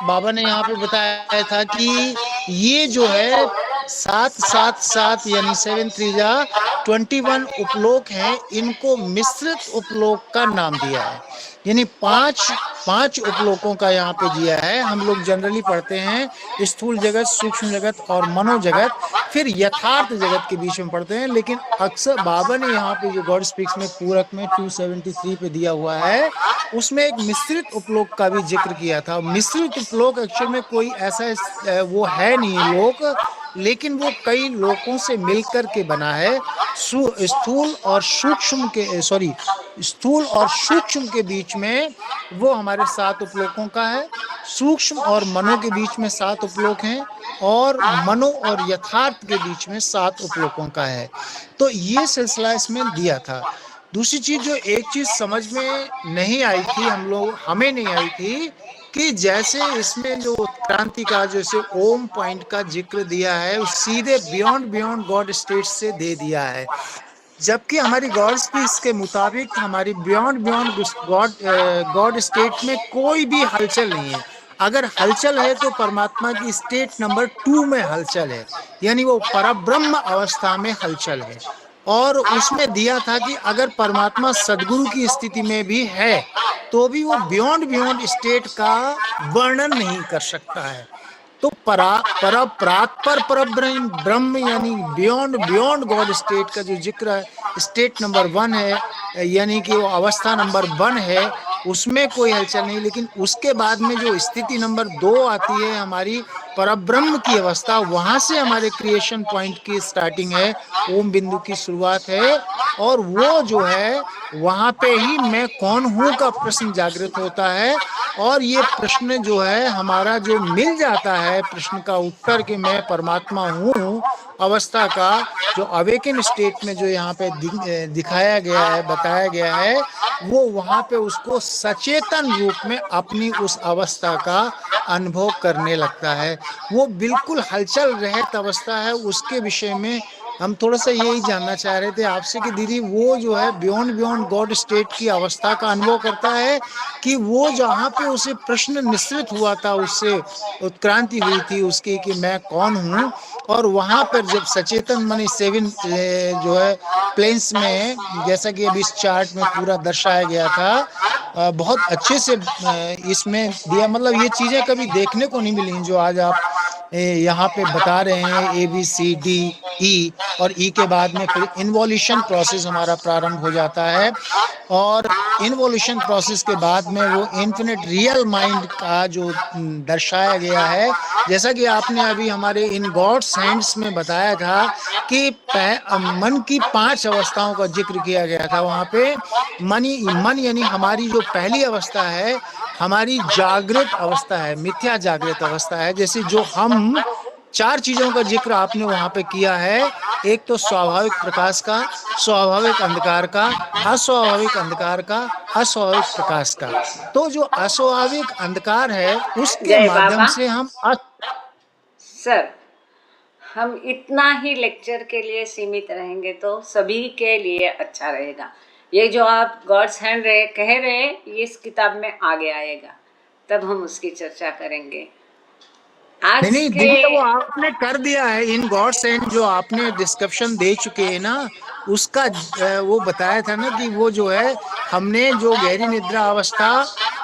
बाबा ने यहाँ पे बताया था कि ये जो है 7 यानी 7 त्रिजा 21 उपलोक हैं, इनको मिश्रित उपलोक का नाम दिया है। यानी 5 उपलोकों का यहाँ पे दिया है। हम लोग जनरली पढ़ते हैं स्थूल जगत, सूक्ष्म जगत और मनोजगत, फिर यथार्थ जगत के बीच में पढ़ते हैं। लेकिन अक्सर बाबा ने यहाँ पे जो गॉड स्पीक्स में पूरक में 273 पे दिया हुआ है, उसमें एक मिश्रित उपलोक का भी जिक्र किया था। मिश्रित उपलोक एक्चुअल में कोई ऐसा वो है नहीं लोक, लेकिन वो कई लोकों से मिलकर के बना है। स्थूल और सूक्ष्म के स्थूल और सूक्ष्म के बीच में वो हमारे 7 उपलोकों का है। सूक्ष्म और मनो के बीच में 7 उपलोक हैं, और मनो और यथार्थ के बीच में 7 उपलोकों का है। तो ये सिलसिला इसमें दिया था। दूसरी चीज जो एक चीज समझ में नहीं आई थी, हमें नहीं आई थी, कि जैसे इसमें जो क्रांति का जैसे ओम पॉइंट का जिक्र दिया है, वो सीधे बियॉन्ड गॉड स्टेट से दे दिया है। जबकि हमारी गॉड स्पीच के मुताबिक हमारी बियॉन्ड गॉड स्टेट में कोई भी हलचल नहीं है। अगर हलचल है तो परमात्मा की स्टेट नंबर 2 में हलचल है, यानी वो परब्रह्म अवस्था में हलचल है। और उसमें दिया था कि अगर परमात्मा सदगुरु की स्थिति में भी है तो भी वो बियॉन्ड स्टेट का वर्णन नहीं कर सकता है। तो पर ब्रह्म यानी बियॉन्ड गॉड स्टेट का जो जिक्र है, स्टेट नंबर 1 है, यानी कि वो अवस्था नंबर 1 है, उसमें कोई हलचल नहीं। लेकिन उसके बाद में जो स्थिति नंबर 2 आती है हमारी परब्रह्म की अवस्था, वहां से हमारे क्रिएशन पॉइंट की स्टार्टिंग है, ओम बिंदु की शुरुआत है। और वो जो है वहां पे ही मैं कौन हूं का प्रश्न जागृत होता है। और ये प्रश्न जो है हमारा जो मिल जाता है प्रश्न का उत्तर कि मैं परमात्मा हूँ अवस्था का, जो अवेकन स्टेट में जो यहाँ पे दिखाया गया है, बताया गया है, वो वहाँ पे उसको सचेतन रूप में अपनी उस अवस्था का अनुभव करने लगता है। वो बिल्कुल हलचल रहित अवस्था है। उसके विषय में हम थोड़ा सा यही जानना चाह रहे थे आपसे कि दीदी वो जो है बियॉन्ड गॉड स्टेट की अवस्था का अनुभव करता है, कि वो जहाँ पे उसे प्रश्न निश्चित हुआ था, उससे उत्क्रांति हुई थी उसकी कि मैं कौन हूँ, और वहाँ पर जब सचेतन मन 7 जो है प्लेन्स में, जैसा कि अभी इस चार्ट में पूरा दर्शाया गया था, बहुत अच्छे से इसमें दिया। मतलब ये चीजें कभी देखने को नहीं मिली जो आज आप यहाँ पे बता रहे हैं। ABCDE, और ई के बाद में फिर इन्वोल्यूशन प्रोसेस हमारा प्रारंभ हो जाता है, और इन्वोल्यूशन प्रोसेस के बाद में वो इन्फिनिट रियल माइंड का जो दर्शाया गया है, जैसा कि आपने अभी हमारे इन गॉड्स हैंड्स में बताया था कि मन की 5 अवस्थाओं का जिक्र किया गया था। वहाँ पे मन यानी हमारी जो पहली अवस्था है, हमारी जागृत अवस्था है, मिथ्या जागृत अवस्था है। जैसे जो हम 4 चीजों का जिक्र आपने वहां पे किया है, एक तो स्वाभाविक प्रकाश का, स्वाभाविक अंधकार का, अस्वाभाविक अंधकार का, अस्वाभाविक प्रकाश का। तो जो अस्वाभाविक अंधकार है उसके जय माध्यम बाबा। से हम सर, हम इतना ही लेक्चर के लिए सीमित रहेंगे तो सभी के लिए अच्छा रहेगा। ये जो आप गॉड्स हैंड कह रहे हैं, ये इस किताब में आगे आएगा, तब हम उसकी चर्चा करेंगे। आज नहीं के दीदी, वो आपने कर दिया है। इन गॉड्स एंड जो आपने डिस्क्रिप्शन दे चुके हैं ना, उसका वो बताया था ना कि वो जो है हमने जो गहरी निद्रा अवस्था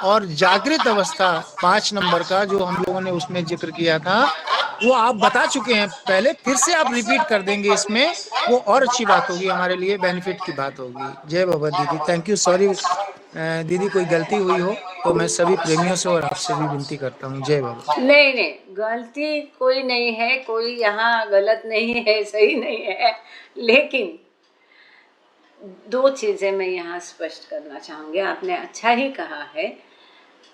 और जागृत अवस्था 5 नंबर का जो हम लोगों ने उसमें जिक्र किया था, वो आप बता चुके हैं पहले, फिर से आप रिपीट कर देंगे इसमें, वो और अच्छी बात होगी, हमारे लिए बेनिफिट की बात होगी। जय बाबा दीदी, थैंक यू। सॉरी दीदी, कोई गलती हुई हो तो मैं सभी प्रेमियों से और आपसे भी विनती करता हूँ। जय बाबा। नहीं नहीं, गलती कोई नहीं है, कोई यहाँ गलत नहीं है, सही नहीं है, लेकिन दो चीजें मैं यहाँ स्पष्ट करना चाहूंगी। आपने अच्छा ही कहा है,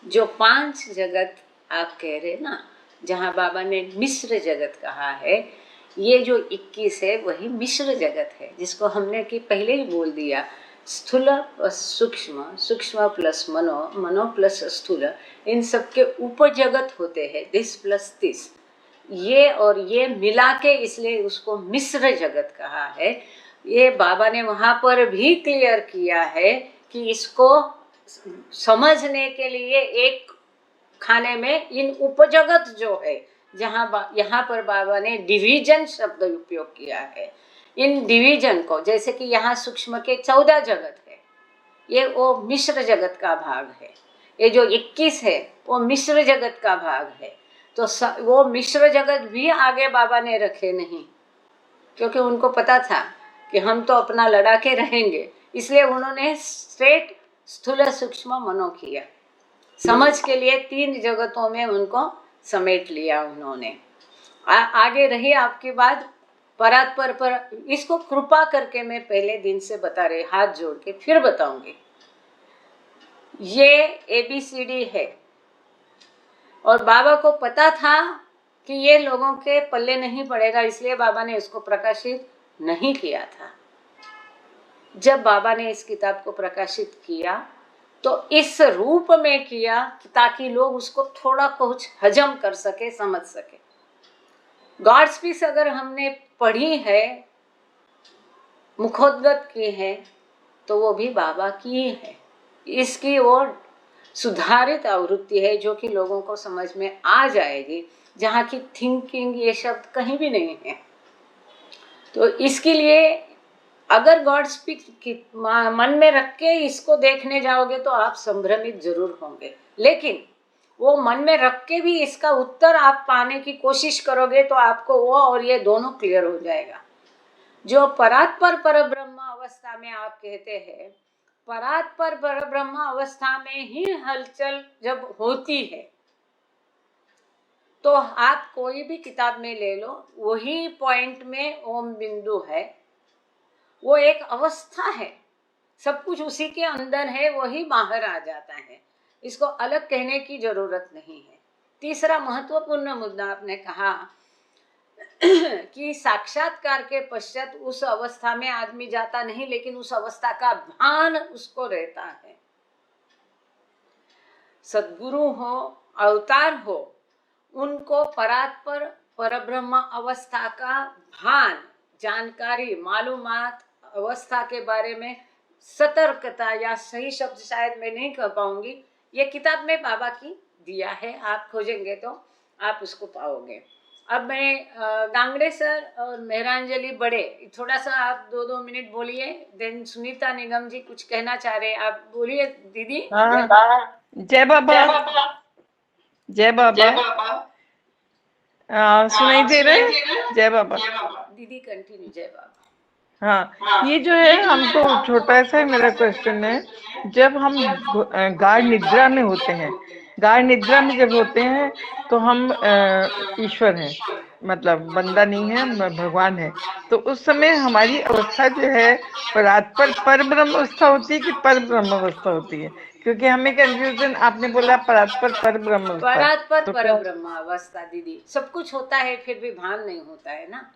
जो 5 जगत आप कह रहे ना, जहाँ बाबा ने मिश्र जगत कहा है, ये जो 21 है वही मिश्र जगत है, जिसको हमने कि पहले ही बोल दिया, स्थूल प्लस सूक्ष्म, सूक्ष्म प्लस मनो, मनो प्लस स्थूल, इन सब के उपजगत होते हैं 10 प्लस 30, ये और ये मिला के, इसलिए उसको मिश्र जगत कहा है। ये बाबा ने वहाँ पर भी क्लियर किया है कि इसको समझने के लिए एक खाने में इन उपजगत जो है, यहाँ पर बाबा ने डिवीजन शब्द उपयोग किया है। इन डिवीजन को, जैसे कि यहाँ सूक्ष्म के 14 जगत है, ये वो मिश्र जगत का भाग है। ये जो 21 है वो मिश्र जगत का भाग है। तो वो मिश्र जगत भी आगे बाबा ने रखे नहीं, क्योंकि उनको पता था कि हम तो अपना लड़ा के रहेंगे, इसलिए उन्होंने स्ट्रेट स्थूल सूक्ष्म मनो किया। समझ के लिए 3 जगतों में उनको समेट लिया उन्होंने। आगे रही आपकी बात परात्पर पर, इसको कृपा करके मैं पहले दिन से बता रही, हाथ जोड़ के फिर बताऊंगी। ये ABCD है, और बाबा को पता था कि ये लोगों के पल्ले नहीं पड़ेगा, इसलिए बाबा ने इसको प्रकाशित नहीं किया था। जब बाबा ने इस किताब को प्रकाशित किया तो इस रूप में किया ताकि लोग उसको थोड़ा कुछ हजम कर सके, समझ सके। गॉड्स पीस अगर हमने पढ़ी है, मुखोद्गत की है, तो वो भी बाबा की है। इसकी वो सुधारित आवृत्ति है जो कि लोगों को समझ में आ जाएगी, जहाँ की थिंकिंग ये शब्द कहीं भी नहीं है। तो इसके लिए अगर गॉड स्पीक मन में रख के इसको देखने जाओगे तो आप संभ्रमित जरूर होंगे, लेकिन वो मन में रख के भी इसका उत्तर आप पाने की कोशिश करोगे तो आपको वो और ये दोनों क्लियर हो जाएगा। जो परात्पर परब्रह्म अवस्था में आप कहते हैं, परात्पर परब्रह्म अवस्था में ही हलचल जब होती है, तो आप कोई भी किताब में ले लो, वही पॉइंट में ओम बिंदु है, वो एक अवस्था है, सब कुछ उसी के अंदर है, वही बाहर आ जाता है, इसको अलग कहने की जरूरत नहीं है। तीसरा महत्वपूर्ण मुद्दा आपने कहा कि साक्षात्कार के पश्चात उस अवस्था में आदमी जाता नहीं, लेकिन उस अवस्था का भान उसको रहता है। सद्गुरु हो, अवतार हो, उनको परात्पर परब्रह्म अवस्था का भान, जानकारी, मालूमात, अवस्था के बारे में सतर्कता, या सही शब्द शायद मैं नहीं कह पाऊंगी, ये किताब में बाबा की दिया है, आप खोजेंगे तो आप उसको पाओगे। अब मैं गांगड़े सर और मेहरांजलि बड़े, थोड़ा सा आप 2-2 मिनट बोलिए, देन सुनीता निगम जी कुछ कहना चाह रहे हैं, आप बोलिए दीदी। जय बाबा, जय बाबा, सुनाई दे रहे? जय बाबा दीदी कंटिन्यू। जय बाबा। हाँ, ये जो है, हमको छोटा सा मेरा क्वेश्चन है, जब हम गाढ़ निद्रा में होते हैं, गाढ़ निद्रा में जब होते हैं तो हम ईश्वर हैं, मतलब बंदा नहीं है, भगवान है, तो उस समय हमारी अवस्था जो है परात्पर पर ब्रह्म अवस्था होती है कि पर ब्रह्म अवस्था होती है? क्योंकि हमें कंफ्यूजन, आपने बोला परात्पर पर ब्रह्म अवस्था, परात्पर तो पर ब्रह्म अवस्था दीदी, सब कुछ होता है फिर भी भान नहीं होता है ना।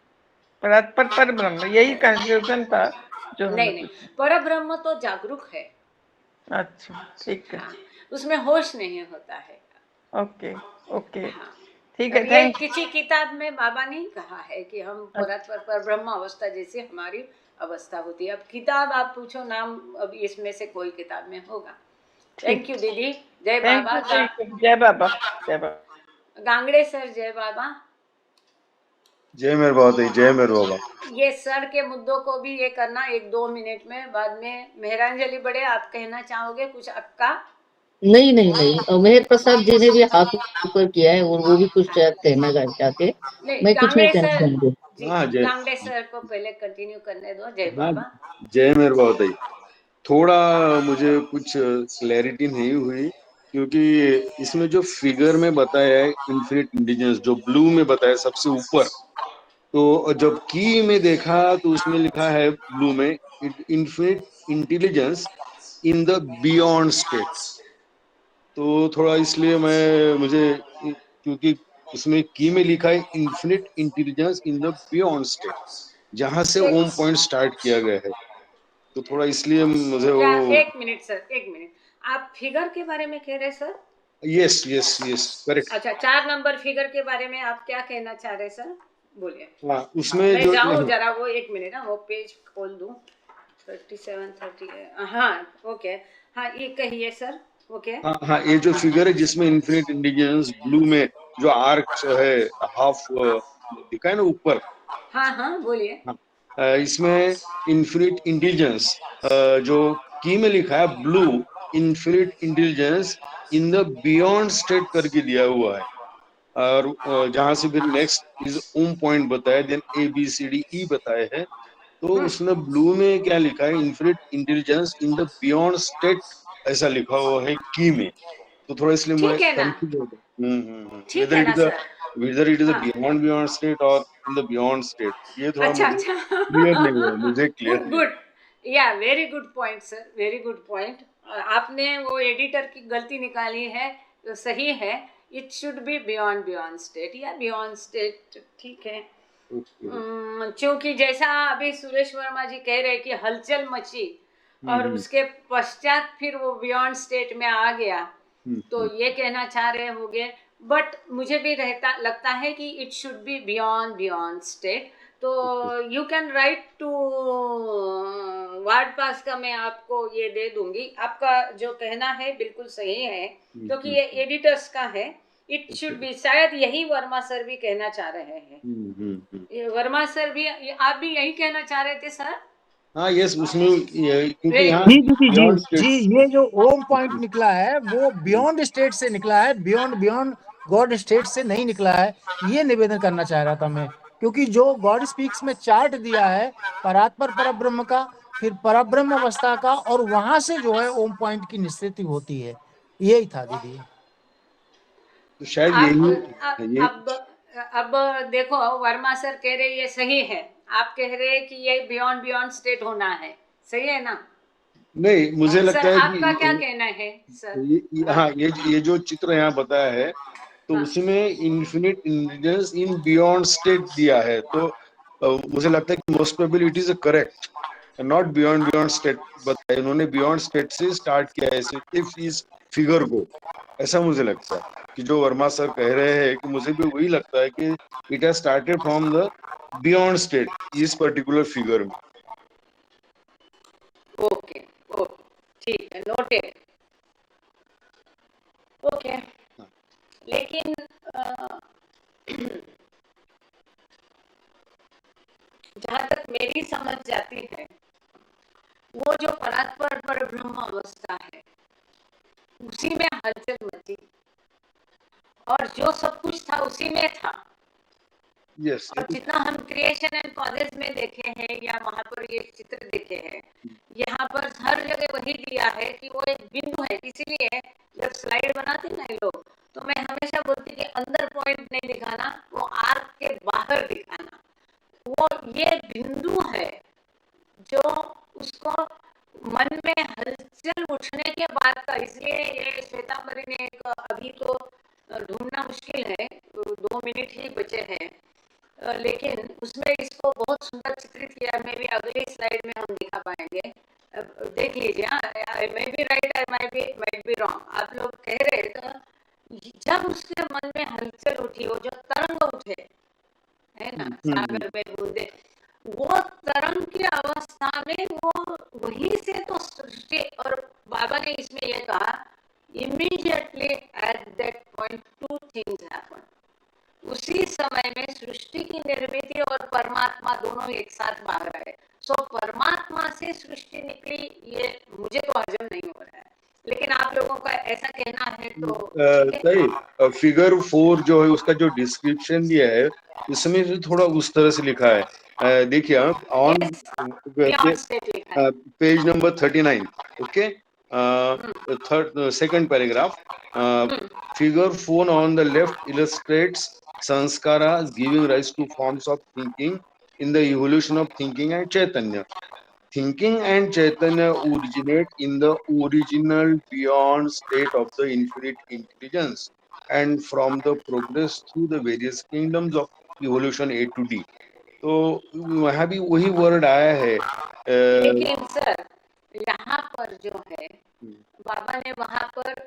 परात्पर पर ब्रह्म, यही कंफ्यूजन था जो नहीं, पर ब्रह्म तो जागरूक है। अच्छा, ठीक है। हाँ, उसमें होश नहीं होता है। ओके ओके, हाँ, ठीक है, ये थैंक। किसी किताब में बाबा ने कहा है कि हम परात्पर पर ब्रह्म अवस्था जैसी हमारी अवस्था होती है। अब किताब आप पूछो नाम, अब इसमें से कोई किताब में होगा। थैंक यू दीदी। जय बाबा। जय बाबा, जय बाबा। गांगड़े सर जय बाबा। जय मेरे बाबा, जय मेरे बाबा। ये सर के मुद्दों को भी ये करना 1-2 मिनट में, बाद में मेहरांजलि बड़े आप कहना चाहोगे कुछ? अक्का नहीं नहीं नहीं, मेहर प्रसाद जी ने भी हाथ ऊपर किया है और वो भी कुछ शायद कहना चाहते हैं। नहीं, मैं कुछ नहीं गांगड़े कहना सर चाहूंगी। जी, हाँ जय। गांगड़े सर को पहले कंटिन्यू करने दो। जय हाँ बाबा। जय मेरे बहुत ही। थोड़ा मुझे कुछ क्लैरिटी नहीं हुई, क्योंकि इसमें जो फिगर में बताया है इन्फिनिट इंटेलिजेंस, जो ब्लू में बताया सबसे ऊपर, तो जब की में देखा तो उसमें लिखा है ब्लू में infinite intelligence in the beyond state. तो थोड़ा इसलिए मुझे, क्योंकि उसमें की में लिखा है infinite intelligence in the beyond state, जहां से एक ओम पॉइंट स्टार्ट किया गया है, तो थोड़ा इसलिए मुझे क्या, वो। एक मिनट सर, एक मिनट। आप फिगर के बारे में कह रहे sir? Yes yes yes correct. अच्छा, 4 नंबर फिगर के बारे में आप क्या कहना चाह रहे सर? बोलिए। हाँ उसमें मैं जो जाऊं नहीं, जरा, वो एक मिनट ना, वो पेज खोल दूं। 37 30, हाँ ओके। हाँ ये कहिए सर। ओके। हाँ हाँ, ये जो फिगर है जिसमें इन्फिनिट इंटेलिजेंस ब्लू में जो आर्क है, हाफ दिखा है ना ऊपर। हाँ हाँ बोलिए। हाँ, इसमें इन्फिनिट इंटेलिजेंस, जो की में लिखा है blue, infinite intelligence in the beyond state करके दिया हुआ है। और जहां से फिर नेक्स्ट इज ओम पॉइंट बताया, then A B C D E बताए हैं, तो हम्म, उसमें ब्लू में क्या लिखा है, infinite intelligence in the beyond state, ऐसा लिखा हुआ है की में। तो थोड़ा इसलिए मैं ठीक है ना, कंफ्यूज हो गया, ठीक वेदर है इट ना is sir. Whether it is हाँ, बियॉन्ड बियॉन्ड स्टेट और इन द बियॉन्ड स्टेट, ये थोड़ा अच्छा मुझे अच्छा। क्लियर नहीं हुआ, मुझे क्लियर गुड नहीं गुड, या very good point sir, very good point. आपने वो एडिटर की गलती निकाली है, तो सही है। It should be beyond beyond state या बियॉन्ड स्टेट, ठीक है। हुआ। क्योंकि जैसा अभी सुरेश वर्मा जी कह रहे कि हलचल मची और हम्म उसके पश्चात फिर वो बियॉन्ड स्टेट में आ गया, तो हम्म ये कहना चाह रहे होंगे। बट मुझे भी लगता है कि it should be beyond beyond state. तो you can write to ward पास का, मैं आपको ये दे दूंगी। आपका जो कहना है बिल्कुल सही है, क्योंकि ये एडिटर्स का है। इट शुड बी, शायद यही वर्मा सर भी कहना चाह रहे हैं। ये वर्मा सर भी, आप भी यही कहना चाह रहे थे सर? हाँ यस, उसमें क्योंकि वेरी यहाँ जी गुड। दीदी जी। बियॉन्ड जी, स्टेट। ये जो ओम पॉइंट निकला है वो बियॉन्ड स्टेट से निकला है, बियॉन्ड बियॉन्ड गॉड स्टेट से नहीं निकला है। ये निवेदन करना चाह रहा था मैं, क्योंकि जो गॉड स्पीक्स में चार्ट दिया है परात्पर परब्रह्म का, फिर परब्रह्म अवस्था का, और वहां से जो है ओम पॉइंट की निश्चित होती है। यही था दीदी। तो शायद आप यही ये। अब देखो, वर्मा सर कह रहे ये सही है, आप कह रहे कि ये बियॉन्ड बियॉन्ड स्टेट होना है, सही है ना? नहीं, मुझे सर लगता है आपका क्या कि कहना है सर? हाँ, ये जो चित्र यहाँ बताया है, तो हाँ, उसमें इन्फिनिट इंटेलिजेंस इन बियॉन्ड स्टेट दिया है, तो मुझे लगता है कि most probably it is correct, not beyond beyond state बताया, इन्होंने बियॉन्ड स्टेट से स्टार्ट किया है इफ इस फिगर को, ऐसा मुझे लगता है कि जो वर्मा सर कह रहे हैं, कि मुझे भी वही लगता है कि it has started from the beyond state इस पर्टिकुलर फिगर में। ओके ओके, ठीक है, नोटेड। ओके, लेकिन जहां तक मेरी समझ जाती है, वो जो परात्पर पर ब्रह्म अवस्था है, उसी में हलचल मची, और जो सब कुछ था उसी में था। यस, और जितना हम क्रिएशन एंड कॉजेज में देखे हैं, या वहां पर ये चित्र देखे हैं, यहाँ पर हर जगह वही दिया है कि वो एक बिंदु है। इसीलिए जब स्लाइड बनाते ना ये लोग, तो मैं हमेशा बोलती कि अंदर पॉइंट नहीं दिखाना, वो आर्क के बाहर दिखाना। वो ये बिंदु है जो उसको मन में हलचल उठने के बाद का, इसलिए ये श्वेतांबरी ने एक, अभी तो ढूंढना मुश्किल है, 2 मिनट ही बचे हैं, लेकिन उसमें इसको बहुत सुंदर चित्रित किया। मैं भी अगली स्लाइड में हम दिखा पाएंगे, देख लीजिए। मैं भी right, I might be wrong. आप लोग कह रहे तो जब उसके मन में हलचल उठी, वो जो तरंग उठे है ना, सागर में बूंदे, वो तरंग की अवस्था में वो वहीं से तो सृष्टि, और बाबा ने इसमें ये कहा, immediately at that point two things happen. उसी समय में सृष्टि की निर्मिति और परमात्मा दोनों एक साथ बाहर आए। सो परमात्मा से सृष्टि निकली, ये मुझे तो हजम नहीं हो रहा है, लेकिन आप लोगों का ऐसा कहना है तो ठीक है। सही। फिगर 4 जो है उसका जो डिस्क्रिप्शन दिया है इसमें से थोड़ा उस तरह से लिखा है। देखिए ऑन Yes, beyond state लिखा है। Page number 39, okay, second paragraph. Figure 4 on the left illustrates sanskaras giving rise to forms of thinking in the evolution of thinking and chaitanya. Thinking and chaitanya originate in the original beyond state of the infinite intelligence and from the progress through the various kingdoms of evolution A to D. तो वहां भी वही word आया है। लेकिन sir यहाँ पर जो है बाबा ने वहां पर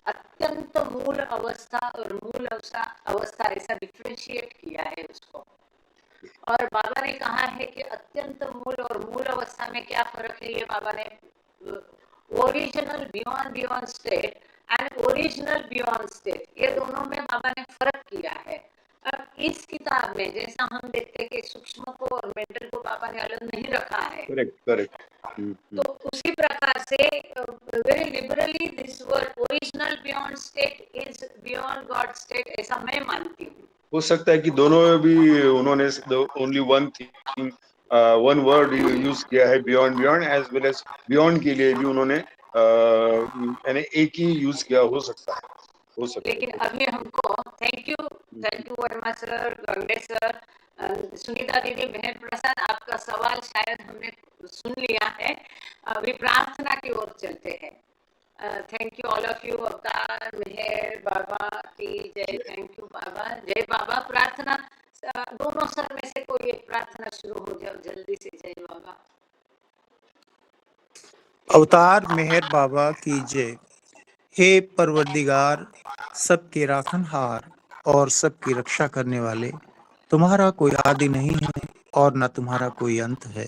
अत्यंत मूल अवस्था और मूल अवस्था ऐसा डिफ्रेंशिएट किया है उसको, और बाबा ने कहा है कि अत्यंत मूल और मूल अवस्था में क्या फर्क है, ये बाबा ने original beyond state and original beyond state, ये दोनों में बाबा ने फर्क किया है। अब इस किताब में जैसा हम देखते हैं कि सूक्ष्म को और मेंटल को बाबा ने अलग नहीं रखा है, करेक्ट। तो उसी प्रकार से very liberally this word original beyond state is beyond God state, ऐसा मैं मानती हूँ। हो सकता है कि दोनों में भी उन्होंने only one thing one word use किया है, beyond as well as beyond के लिए भी उन्होंने यानी एक ही यूज किया हो सकता है। लेकिन अभी हमको थैंक यू वर्मा सर, गंडे सर, सुनीता दीदी, बहन प्रसाद, आपका सवाल शायद हमने सुन लिया है। अभी प्रार्थना की ओर चलते हैं। Thank you all of you. अवतार मेहर बाबा की जय। थैंक यू बाबा, जय बाबा। प्रार्थना दोनों सर में से कोई एक प्रार्थना शुरू हो जाओ जल्दी से। जय बाबा। अवतार मेहर बाबा की जय। हे परवरदिगार, सबके राखनहार और सबकी रक्षा करने वाले, तुम्हारा कोई आदि नहीं है और न तुम्हारा कोई अंत है।